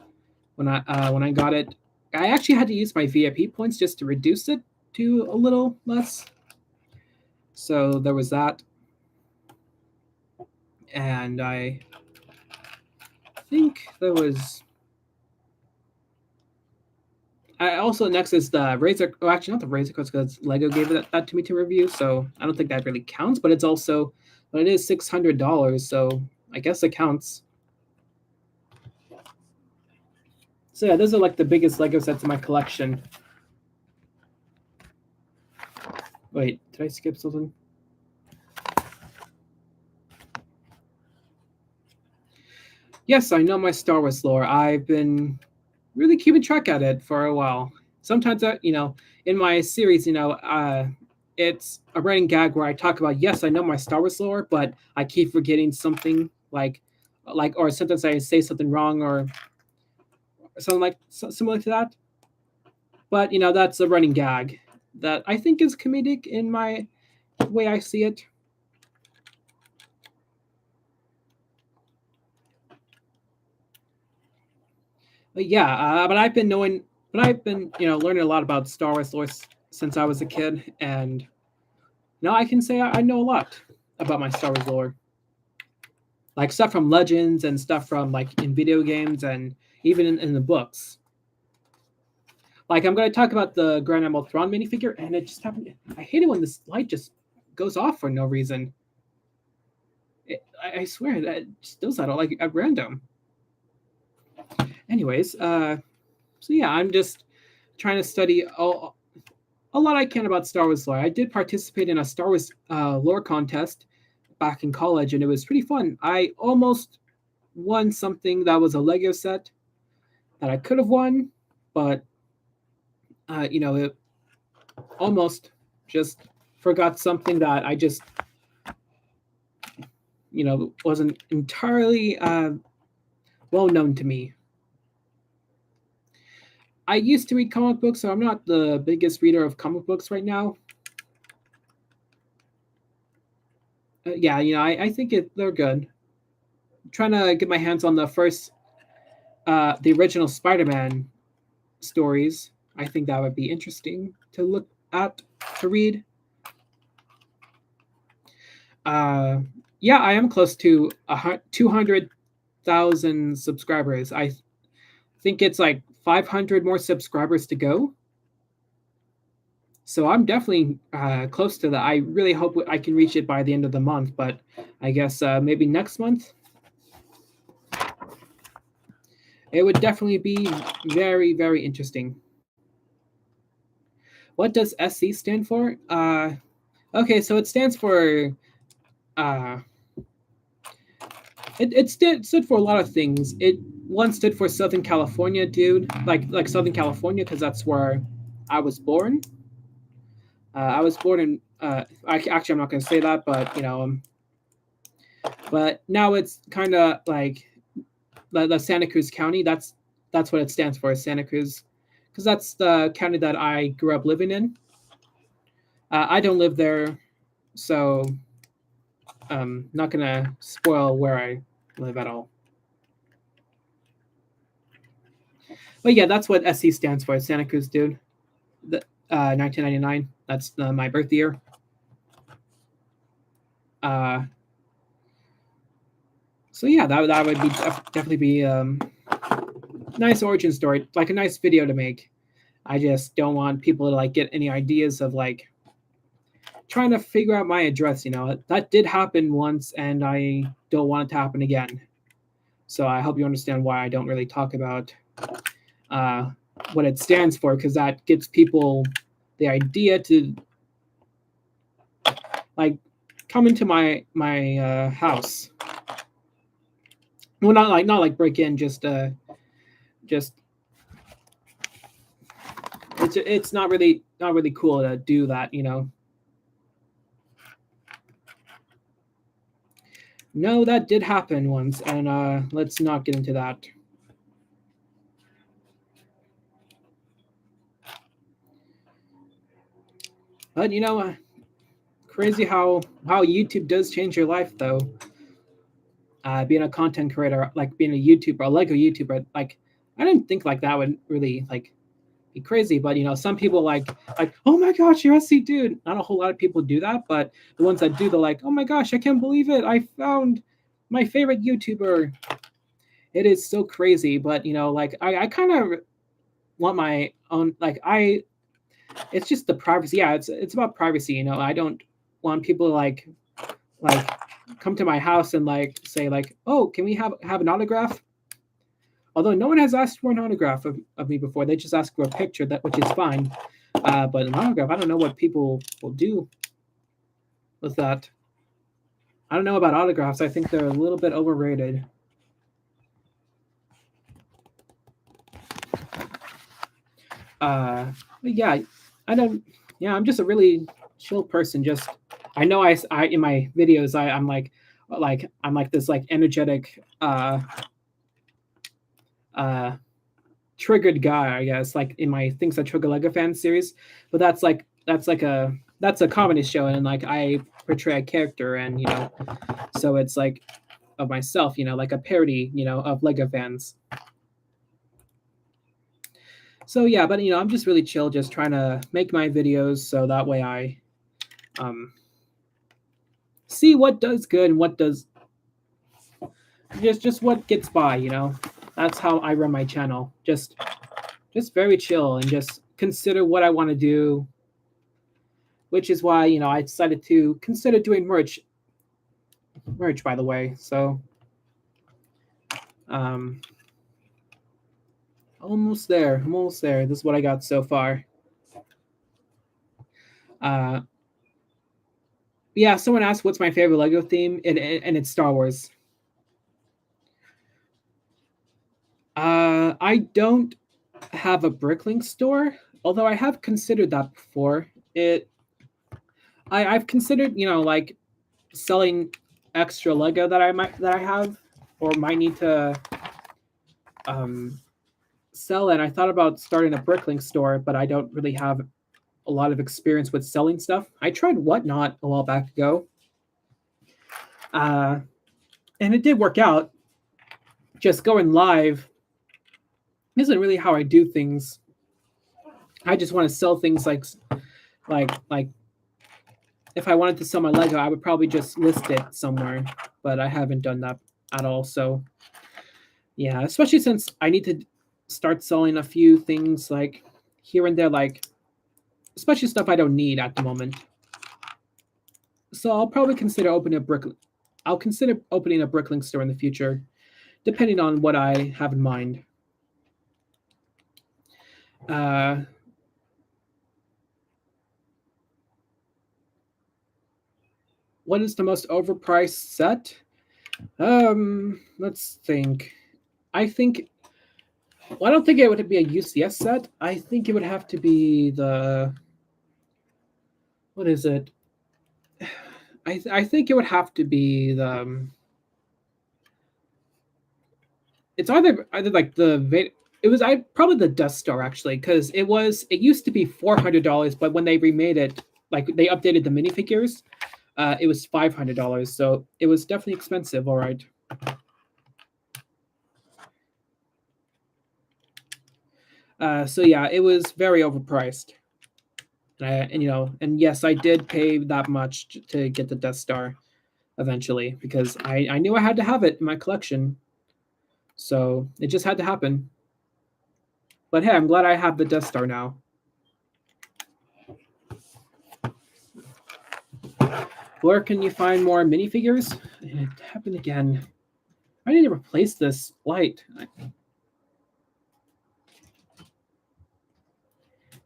when I got it. I actually had to use my VIP points just to reduce it to a little less. So there was that. And I think there was. I also next is the Razor. Oh, actually, not the Razor Coats because Lego gave that to me to review, so I don't think that really counts. But it's also, but it is $600, so I guess it counts. So yeah, those are like the biggest Lego sets in my collection. Wait, did I skip something? Yes, I know my Star Wars lore. I've been really keeping track at it for a while. Sometimes, in my series, it's a running gag where I talk about, yes, I know my Star Wars lore, but I keep forgetting something or sometimes I say something wrong or something similar to that. But that's a running gag that I think is comedic in my way I see it. But yeah, but I've been learning a lot about Star Wars lore since I was a kid, and now I can say I know a lot about my Star Wars lore, like stuff from Legends and stuff from like in video games and even in the books. Like I'm going to talk about the Grand Admiral Thrawn minifigure, and it just happened. I hate it when this light just goes off for no reason. I swear that it just does that like at random. Anyways, so yeah, I'm just trying to study a lot I can about Star Wars lore. I did participate in a Star Wars lore contest back in college, and it was pretty fun. I almost won something that was a Lego set that I could have won, but it almost just forgot something that I just wasn't entirely well known to me. I used to read comic books, so I'm not the biggest reader of comic books right now. Yeah, I think they're good. I'm trying to get my hands on the first, the original Spider-Man stories. I think that would be interesting to look at, to read. Uh, yeah, I am close to 200,000 subscribers. I think it's like 500 more subscribers to go. So I'm definitely close to that. I really hope I can reach it by the end of the month, but I guess maybe next month. It would definitely be very, very interesting. What does SC stand for? Okay, so it stands for. Uh, stood for a lot of things. It once stood for Southern California, dude. Like Southern California, because that's where I was born. I was born in. Actually, I'm not going to say that, but but now it's kind of like the Santa Cruz County. That's what it stands for, Santa Cruz, because that's the county that I grew up living in. I don't live there, so not gonna spoil where I live at all. But yeah, that's what SC stands for, Santa Cruz, dude. The 1999. That's my birth year. Uh, so yeah, that would be definitely be nice origin story, like a nice video to make. I just don't want people to like get any ideas of like trying to figure out my address. That did happen once, and I don't want it to happen again. So I hope you understand why I don't really talk about uh, what it stands for, because that gets people the idea to like come into my house. Well, not like break in, just it's not really cool to do that. No, that did happen once, and let's not get into that. But crazy how YouTube does change your life, though. Being a content creator, like being a YouTuber, a Lego YouTuber, like I didn't think like that would really like be crazy. But some people like, oh my gosh, you're SC dude. Not a whole lot of people do that, but the ones that do, they're like, oh my gosh, I can't believe it. I found my favorite YouTuber. It is so crazy, but like I kind of want my own like I it's just the privacy. Yeah, it's about privacy. I don't want people to like come to my house and like say like, oh, can we have an autograph? Although no one has asked for an autograph of me before, they just ask for a picture, that which is fine. But an autograph, I don't know what people will do with that. I don't know about autographs. I think they're a little bit overrated. yeah, I don't. Yeah, I'm just a really chill person. Just I know I in my videos I'm I'm like this like energetic uh triggered guy, I guess, like in my Things That Trigger Lego Fan series. But that's a comedy show, and like I portray a character, and so it's like of myself, like a parody, of Lego fans. So yeah, but I'm just really chill, just trying to make my videos so that way I um see what does good and what does just what gets by. That's how I run my channel. Just very chill and just consider what I want to do, which is why I decided to consider doing merch, by the way. So um almost there, this is what I got so far. uh yeah, someone asked what's my favorite Lego theme, and it's Star Wars. I don't have a Bricklink store, although I have considered that before. I've considered, like selling extra Lego that I have or might need to um, sell. And I thought about starting a Bricklink store, but I don't really have a lot of experience with selling stuff. I tried Whatnot a while back ago, uh, and it did work out. Just going live isn't really how I do things. I just want to sell things like if I wanted to sell my Lego, I would probably just list it somewhere, but I haven't done that at all. So yeah, especially since I need to start selling a few things like here and there, like especially stuff I don't need at the moment. So I'll probably consider opening a Bricklink store in the future, depending on what I have in mind. What is the most overpriced set? Let's think. I think. Well, I don't think it would be a UCS set. I think it would have to be the. What is it? I think it would have to be the. It's either like the. It was probably the Death Star actually, because it used to be $400, but when they remade it, like they updated the minifigures, it was $500. So it was definitely expensive. All right. So yeah, it was very overpriced. And yes, I did pay that much to get the Death Star eventually because I knew I had to have it in my collection. So it just had to happen. But hey, I'm glad I have the Death Star now. Where can you find more minifigures? It happened again. I need to replace this light.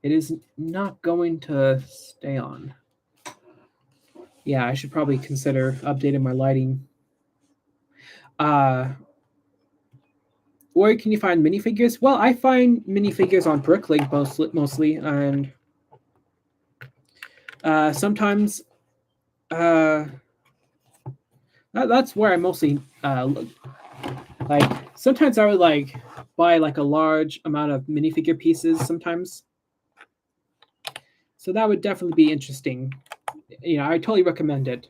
It is not going to stay on. Yeah, I should probably consider updating my lighting. Where can you find minifigures? Well, I find minifigures on Bricklink mostly, and sometimes that's where I mostly look. Like sometimes I would like buy like a large amount of minifigure pieces sometimes. So that would definitely be interesting. I totally recommend it.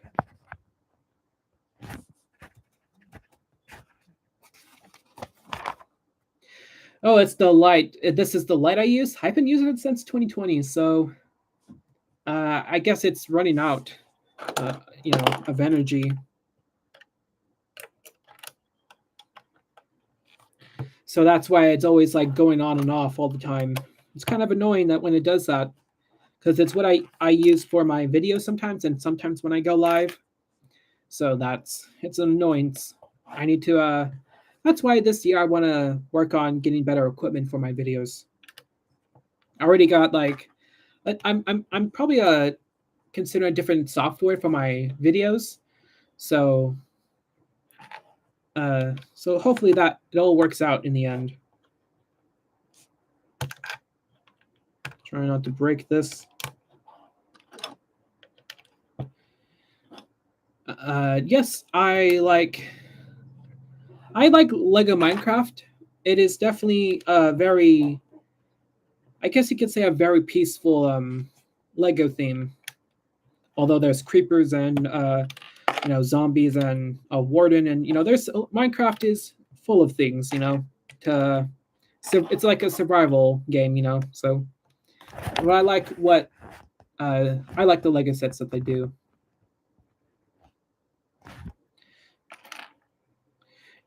Oh, it's the light. This is the light I use. I've been using it since 2020, so I guess it's running out, of energy. So that's why it's always like going on and off all the time. It's kind of annoying that when it does that, because it's what I use for my videos sometimes, and sometimes when I go live. So it's an annoyance. I need to. That's why this year I want to work on getting better equipment for my videos. I already got like, I'm probably considering a different software for my videos. So so hopefully that it all works out in the end. Trying not to break this. Yes, I like Lego Minecraft. It is definitely a very, I guess you could say, a very peaceful Lego theme. Although there's creepers and zombies and a warden, and there's Minecraft is full of things, to so it's like a survival game, So, but I like the Lego sets that they do.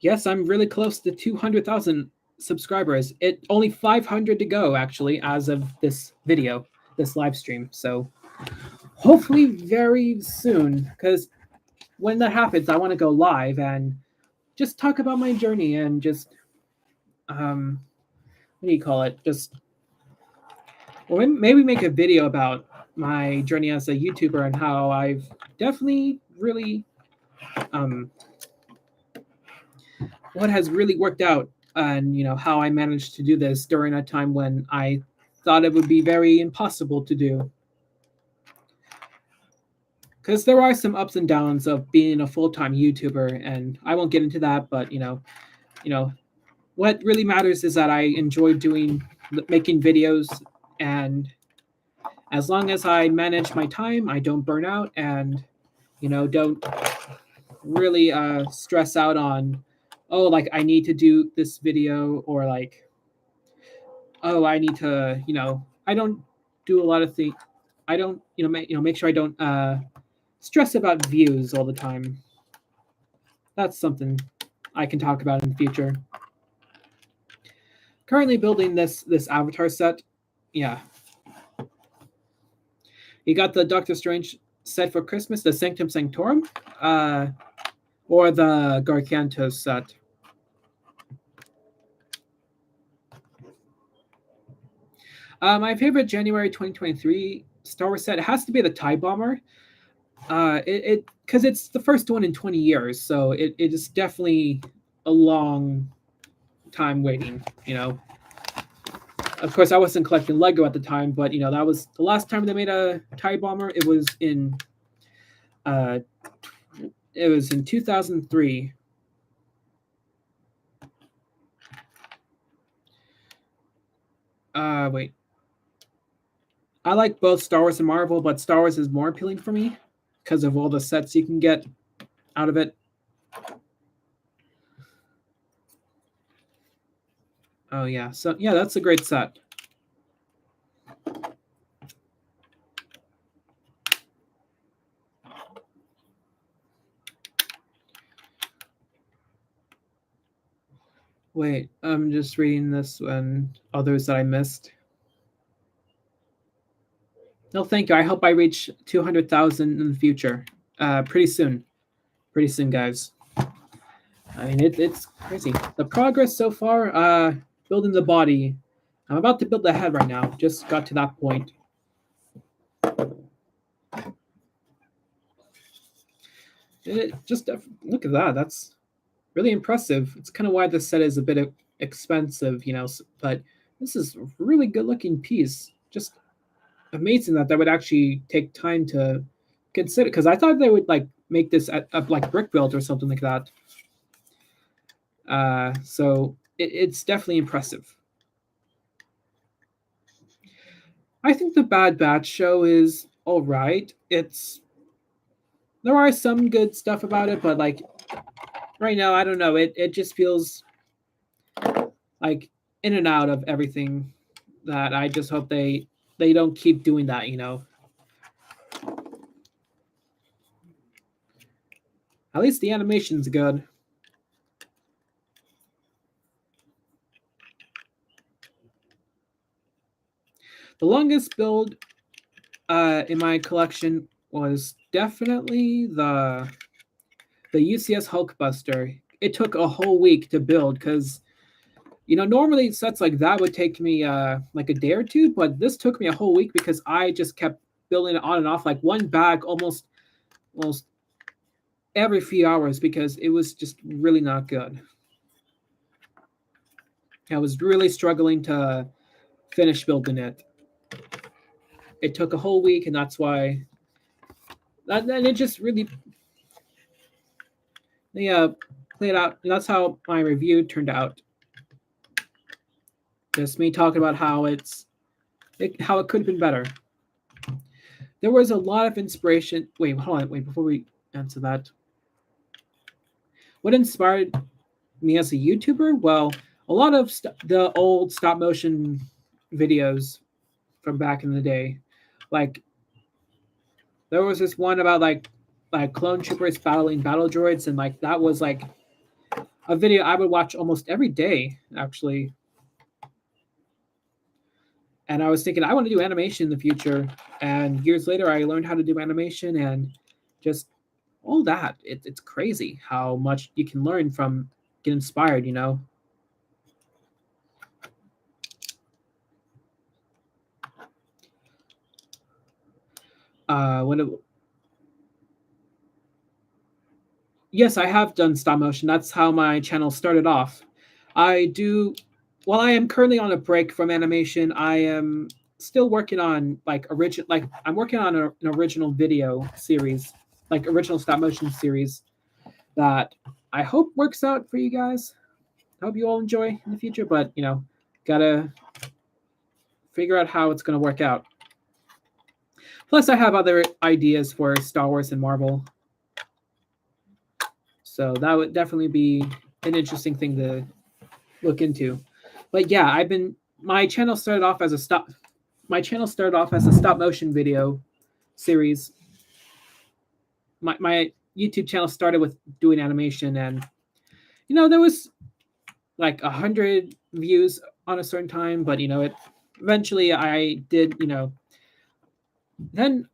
Yes, I'm really close to 200,000 subscribers. It only 500 to go actually as of this video, this live stream. So hopefully very soon, because when that happens, I want to go live and just talk about my journey and just what do you call it? Just or maybe make a video about my journey as a YouTuber and how I've definitely really what has really worked out, and how I managed to do this during a time when I thought it would be very impossible to do. Because there are some ups and downs of being a full-time YouTuber, and I won't get into that, but what really matters is that I enjoy making videos, and as long as I manage my time, I don't burn out, and don't really stress out on, oh, like I need to do this video, or like, oh, I need to, I don't do a lot of things. I don't, make sure I don't stress about views all the time. That's something I can talk about in the future. Currently building this avatar set. Yeah. You got the Doctor Strange set for Christmas, the Sanctum Sanctorum, or the Gargantos set. My favorite January 2023 Star Wars set has to be the TIE Bomber. Because it's the first one in 20 years, so it is definitely a long time waiting. Of course, I wasn't collecting Lego at the time, but that was the last time they made a TIE Bomber. It was in 2003. Wait. I like both Star Wars and Marvel, but Star Wars is more appealing for me because of all the sets you can get out of it. Oh yeah, so yeah, that's a great set. Wait, I'm just reading this and others that I missed. No, thank you. I hope I reach 200,000 in the future. Pretty soon. Pretty soon, guys. I mean, it's crazy. The progress so far, building the body. I'm about to build the head right now. Just got to that point. Look at that. That's really impressive. It's kind of why this set is a bit expensive, but this is a really good looking piece. Just amazing that would actually take time to consider, because I thought they would like make this at like brick build or something like that. So it's definitely impressive. I think the Bad Batch show is all right. There are some good stuff about it, but like right now, I don't know. It just feels like in and out of everything. That I just hope they don't keep doing that. At least the animation's good. The longest build in my collection was definitely the UCS Hulkbuster. It took a whole week to build because, normally sets like that would take me like a day or two, but this took me a whole week because I just kept building it on and off, like one bag almost every few hours because it was just really not good. I was really struggling to finish building it. it took a whole week, and that's why. And it just really, yeah, played out. That's how my review turned out. Just me talking about how how it could have been better. There was a lot of inspiration. Wait, hold on. Wait, before we answer that, what inspired me as a YouTuber? Well, a lot of the old stop motion videos from back in the day, like there was this one about like clone troopers battling battle droids, and like that was like a video I would watch almost every day, actually. And I was thinking I want to do animation in the future. And years later, I learned how to do animation and just all that. It's crazy how much you can learn from get inspired, you know. Yes, I have done stop motion. That's how my channel started off. While I am currently on a break from animation, I am still working on I'm working on an original video series, like original stop motion series that I hope works out for you guys. I hope you all enjoy in the future, but you know, gotta figure out how it's gonna work out. Plus, I have other ideas for Star Wars and Marvel. So that would definitely be an interesting thing to look into. But yeah, my channel started off as a stop motion video series. My YouTube channel started with doing animation, and you know, there was like 100 views on a certain time, but you know, eventually I did, you know, then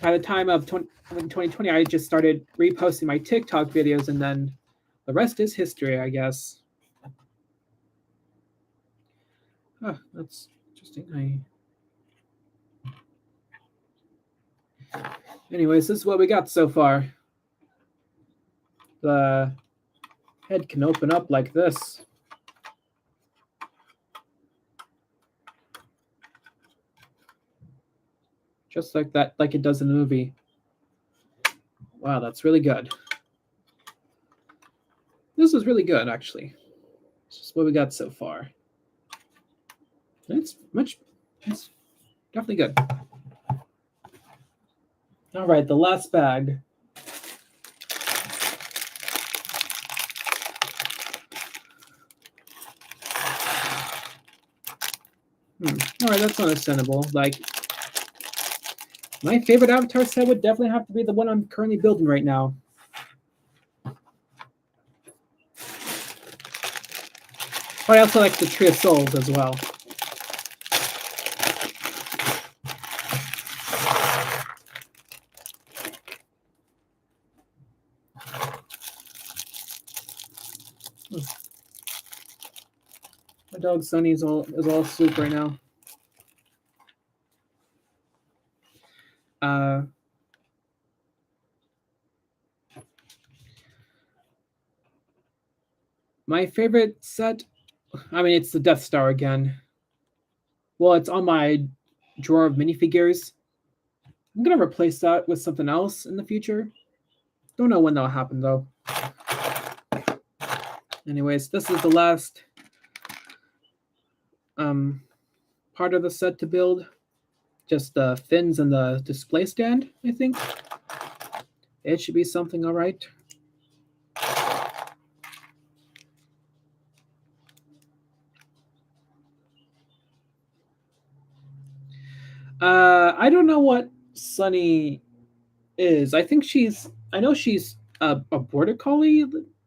by the time of 2020, I just started reposting my TikTok videos, and then the rest is history, I guess. Oh, that's interesting. Anyways, this is what we got so far. The head can open up like this. Just like that, like it does in the movie. Wow, that's really good. This is really good, actually. This is what we got so far. It's definitely good. All right, the last bag. All right, that's understandable. Like, my favorite Avatar set would definitely have to be the one I'm currently building right now. But I also like the Tree of Souls as well. My dog Sunny is all asleep right now. My favorite set, I mean, it's the Death Star again. Well, it's on my drawer of minifigures. I'm gonna replace that with something else in the future. Don't know when that'll happen though. Anyways, this is the last part of the set to build. Just the fins and the display stand, I think. It should be something all right. I don't know what Sunny is. I know she's a border collie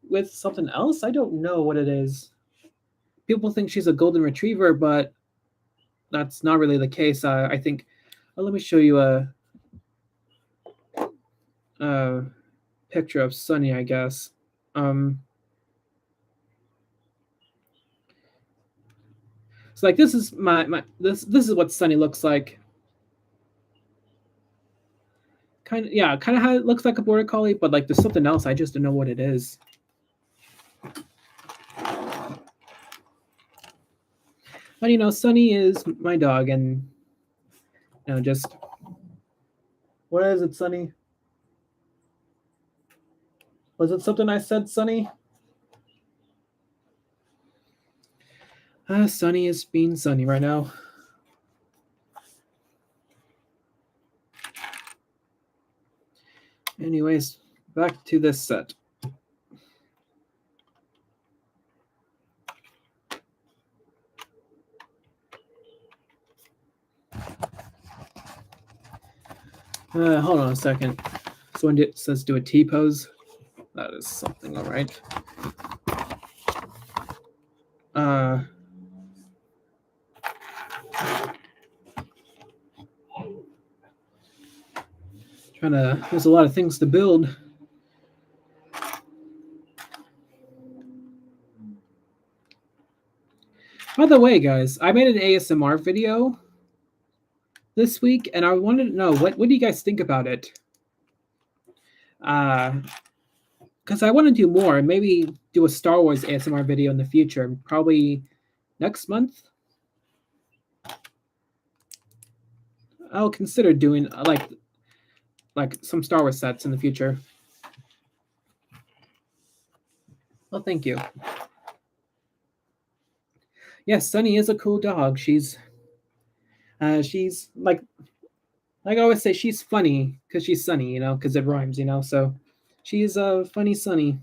with something else. I don't know what it is. People think she's a golden retriever, but that's not really the case. I think. Let me show you a picture of Sunny, I guess. So like this is this is what Sunny looks like. Kind of how it looks like a border collie, but like there's something else. I just don't know what it is. But you know, Sunny is my dog, and just what is it, Sunny? Was it something I said, Sunny? Sunny is being sunny right now. Anyways, back to this set. Hold on a second. So when it says do a T-pose, that is something, all right. There's a lot of things to build. By the way, guys, I made an ASMR video this week, and I wanted to know what do you guys think about it? Because I want to do more, and maybe do a Star Wars ASMR video in the future, probably next month. I'll consider doing like some Star Wars sets in the future. Well, thank you. Yes, Sunny is a cool dog. She's like I always say, she's funny because she's Sunny, you know, because it rhymes, you know. So she's a funny Sunny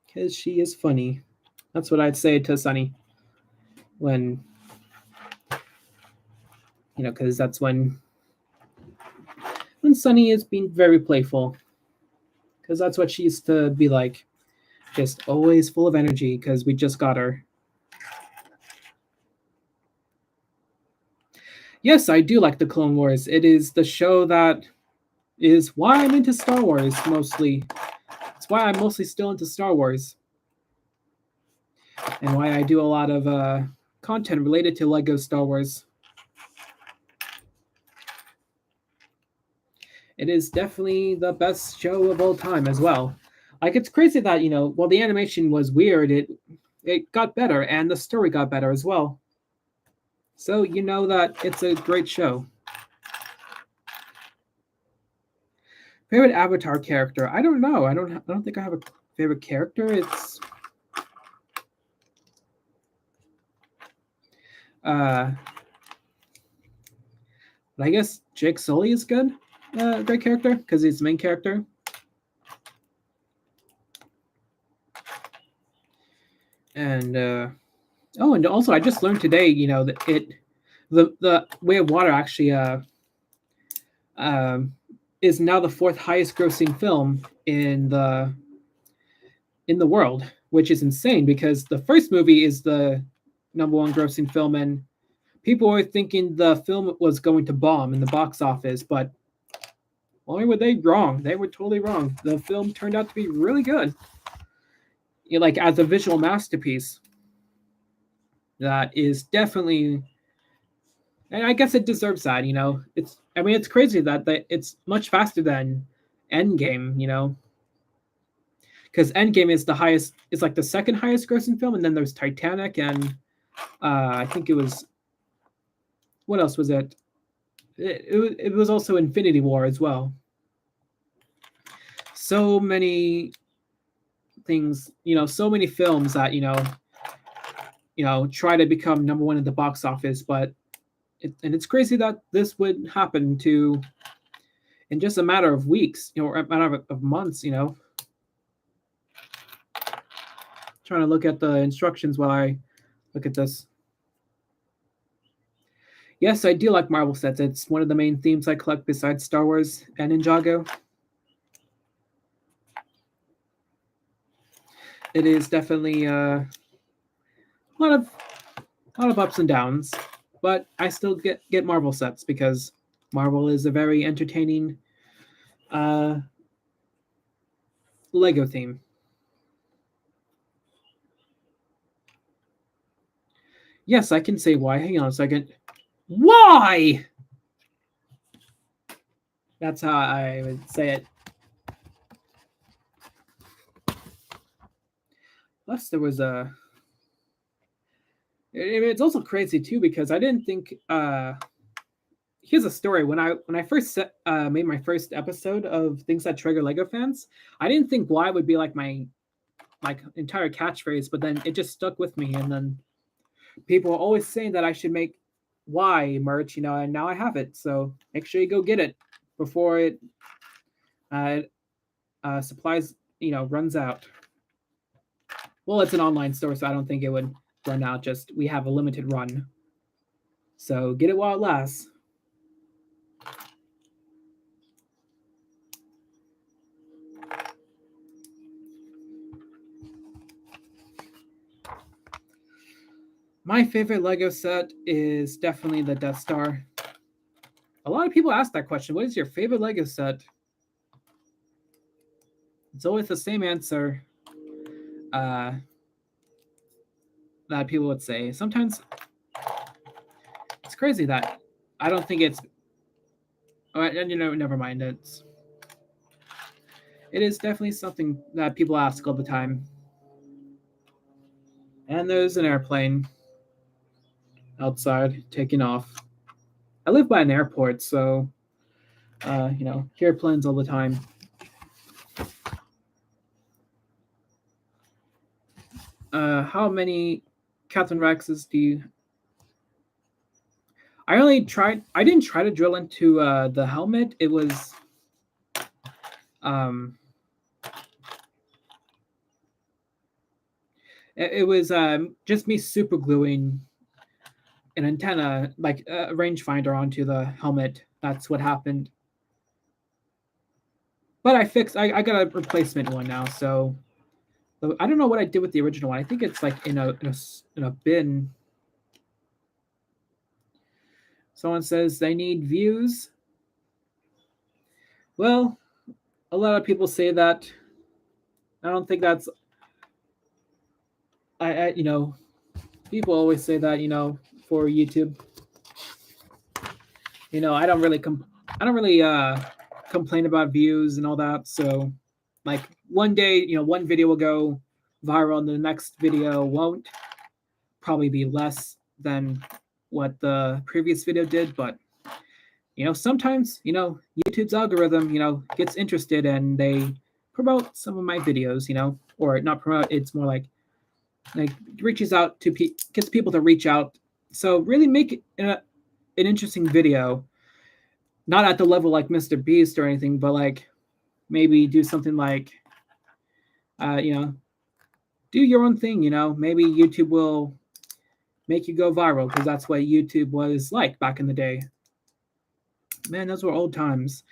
because she is funny. That's what I'd say to Sunny when, you know, because that's when Sunny is being very playful, because that's what she used to be like, just always full of energy because we just got her. Yes, I do like the Clone Wars. It is the show that is why I'm into Star Wars mostly. It's why I'm mostly still into Star Wars. And why I do a lot of content related to Lego Star Wars. It is definitely the best show of all time as well. Like, it's crazy that, you know, while the animation was weird, it got better, and the story got better as well. So you know that it's a great show. Favorite Avatar character? I don't know. I don't think I have a favorite character. It's I guess Jake Sully is good. Great character because he's the main character. And and also I just learned today, you know, that the Way of Water actually is now the fourth highest grossing film in the world, which is insane because the first movie is the number one grossing film, and people were thinking the film was going to bomb in the box office, but why were they wrong? They were totally wrong. The film turned out to be really good. You know, like, as a visual masterpiece. That is definitely, and I guess it deserves that, you know. It's crazy that it's much faster than Endgame, you know. Because Endgame is the highest, it's like the second highest grossing film, and then there's Titanic, and I think it was, what else was it? It was also Infinity War as well. So many things, you know, so many films that, you know, try to become number one in the box office, but and it's crazy that this would happen to in just a matter of weeks, you know, or a matter of months, you know. Trying to look at the instructions while I look at this. Yes, I do like Marvel sets. It's one of the main themes I collect besides Star Wars and Ninjago. It is definitely a lot of ups and downs, but I still get Marvel sets because Marvel is a very entertaining Lego theme. Yes, I can say why. Hang on a second. Why? That's how I would say it. Plus, there was It's also crazy too because I didn't think. Here's a story. When I first made my first episode of things that trigger Lego fans, I didn't think "why" would be like my entire catchphrase, but then it just stuck with me, and then people are always saying that I should make "why" merch, and now I have it. So make sure you go get it before it supplies runs out. Well, it's an online store, so I don't think it would run out. Just we have a limited run, so get it while it lasts. My favorite Lego set is definitely the Death Star. A lot of people ask that question. What is your favorite Lego set? It's always the same answer that people would say. Sometimes it's crazy that I don't think it's. Never mind. It is definitely something that people ask all the time. And there's an airplane outside taking off. I live by an airport, so hear planes all the time. How many Catherine Rexes do you? I didn't try to drill into the helmet. It was just me super gluing an antenna, like a rangefinder, onto the helmet. That's what happened. But I got a replacement one now, so I don't know what I did with the original one. I think it's like in a bin. Someone says they need views. Well, a lot of people say that. I don't think that's. People always say that for YouTube. I don't really complain about views and all that. So, like one day, one video will go viral, and the next video won't. Probably be less than what the previous video did, but sometimes YouTube's algorithm gets interested and they promote some of my videos, or not promote. It's more like reaches out to gets people to reach out. So really make it an interesting video, not at the level like Mr. Beast or anything, but like maybe do something like do your own thing. Maybe YouTube will make you go viral, because that's what YouTube was like back in the day. Man, those were old times.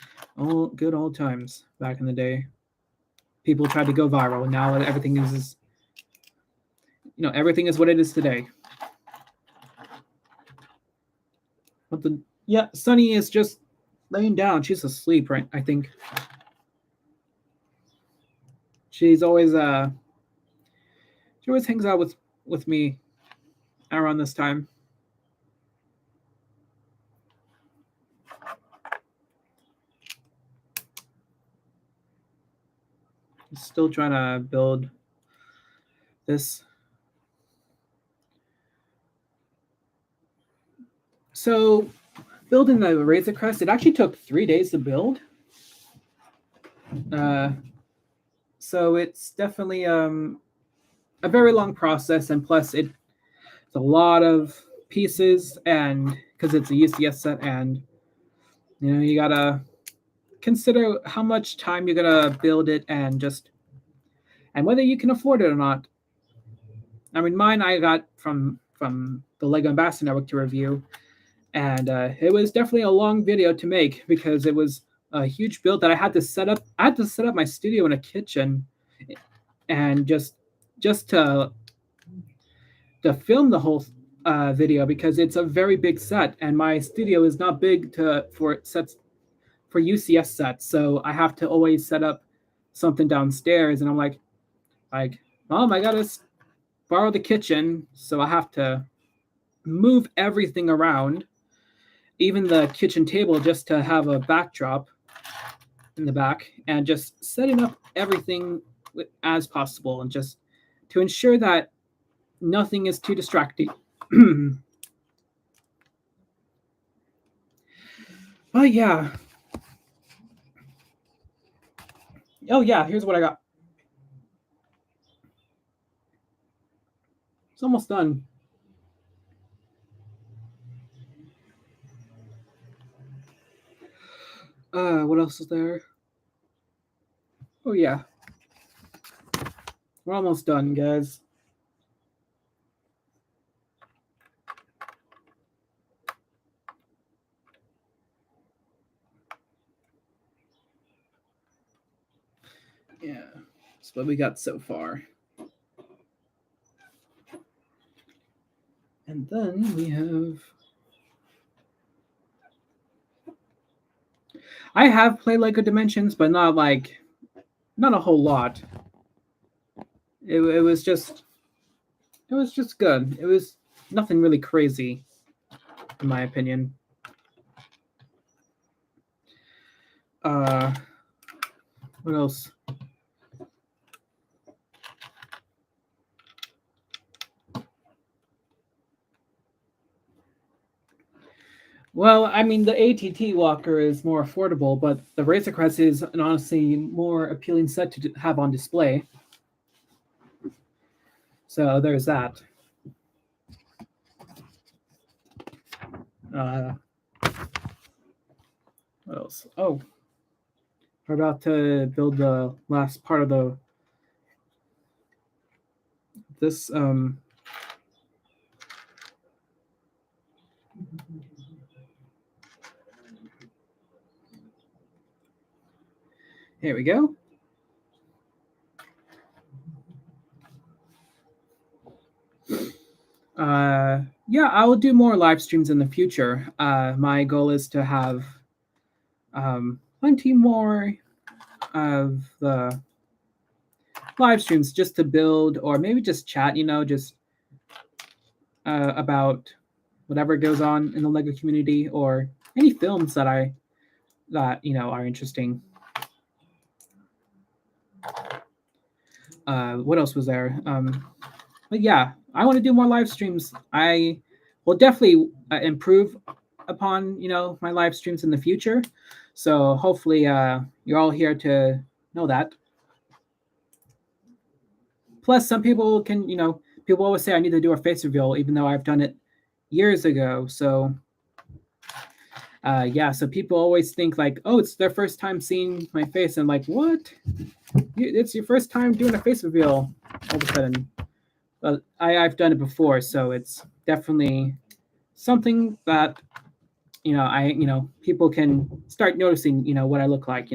Good old times back in the day. People tried to go viral, and now everything is everything is what it is today. Sunny is just laying down. She's asleep, right? I think. She's always she always hangs out with me around this time. Still trying to build this. So building the Razor Crest, it actually took 3 days to build. So it's definitely a very long process, and plus it's a lot of pieces, and because it's a UCS set, and you gotta consider how much time you're gonna build it, and whether you can afford it or not. I mean, mine I got from the Lego Ambassador Network to review, and it was definitely a long video to make because it was a huge build that I had to set up. I had to set up my studio in a kitchen, and just to film the whole video, because it's a very big set, and my studio is not big for UCS sets, so I have to always set up something downstairs, and I'm like, Mom, I gotta borrow the kitchen, so I have to move everything around, even the kitchen table, just to have a backdrop in the back, and just setting up everything as possible, and just to ensure that nothing is too distracting. But yeah. Oh yeah, here's what I got. It's almost done. What else is there? Oh yeah. We're almost done, guys. Yeah, that's what we got so far. And then we have. I have played Lego Dimensions, but not a whole lot. It was just good. It was nothing really crazy, in my opinion. What else? Well, I mean, the ATT Walker is more affordable, but the Razor Crest is an honestly more appealing set to have on display. So there's that. What else? Oh, we're about to build the last part of this. Here we go. Yeah, I will do more live streams in the future. My goal is to have plenty more of the live streams just to build or maybe just chat, just about whatever goes on in the Lego community or any films that are interesting. What else was there? But yeah, I want to do more live streams. I will definitely improve upon my live streams in the future. So hopefully you're all here to know that. Plus, some people can people always say I need to do a face reveal, even though I've done it years ago. So yeah, so people always think like, oh, it's their first time seeing my face. I'm like, what? It's your first time doing a face reveal all of a sudden. But I've done it before, so it's definitely something that people can start noticing what I look like.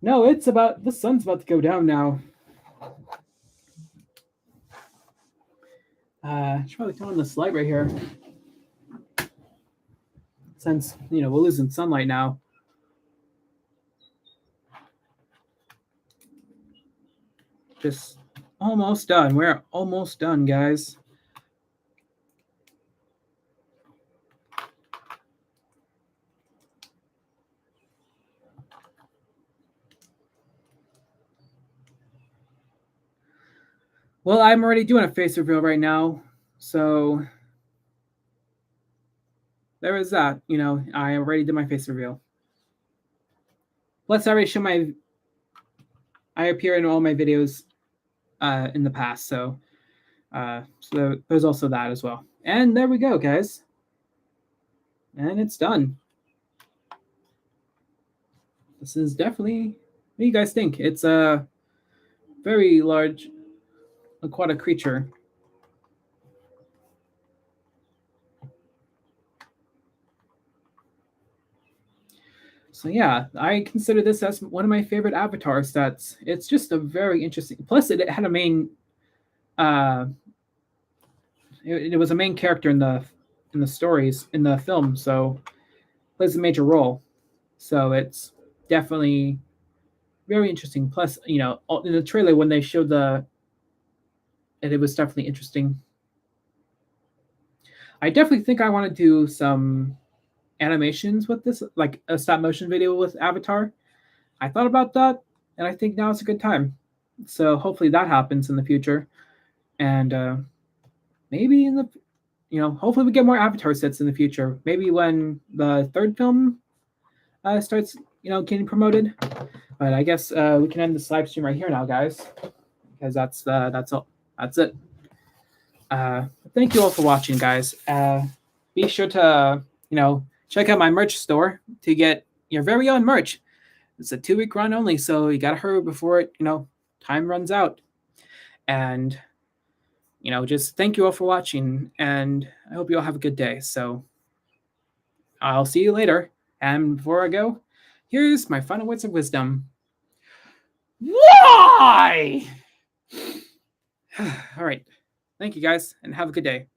No, it's about the sun's about to go down now. I should probably turn on this light right here, since we're losing sunlight now. Just almost done. We're almost done, guys. Well, I'm already doing a face reveal right now, so there is that. I already did my face reveal. Plus, I already show I appear in all my videos in the past, so there's also that as well. And there we go, guys. And it's done. This is definitely. What do you guys think? It's a very large aquatic creature. So yeah, I consider this as one of my favorite Avatar sets. It's just a very interesting. Plus, it had a main. It was a main character in the stories in the film, so plays a major role. So it's definitely very interesting. Plus, in the trailer when they showed it was definitely interesting. I definitely think I want to do some animations with this, like a stop motion video with Avatar. I thought about that, and I think now is a good time. So hopefully that happens in the future, and maybe in the hopefully we get more Avatar sets in the future. Maybe when the third film starts getting promoted. But I guess we can end this live stream right here now, guys, because that's all. That's it. Thank you all for watching, guys. Be sure to check out my merch store to get your very own merch. It's a 2-week run only, so you gotta hurry before it time runs out. And just thank you all for watching, and I hope you all have a good day. So I'll see you later. And before I go, here's my final words of wisdom. Why? All right. Thank you guys, and have a good day.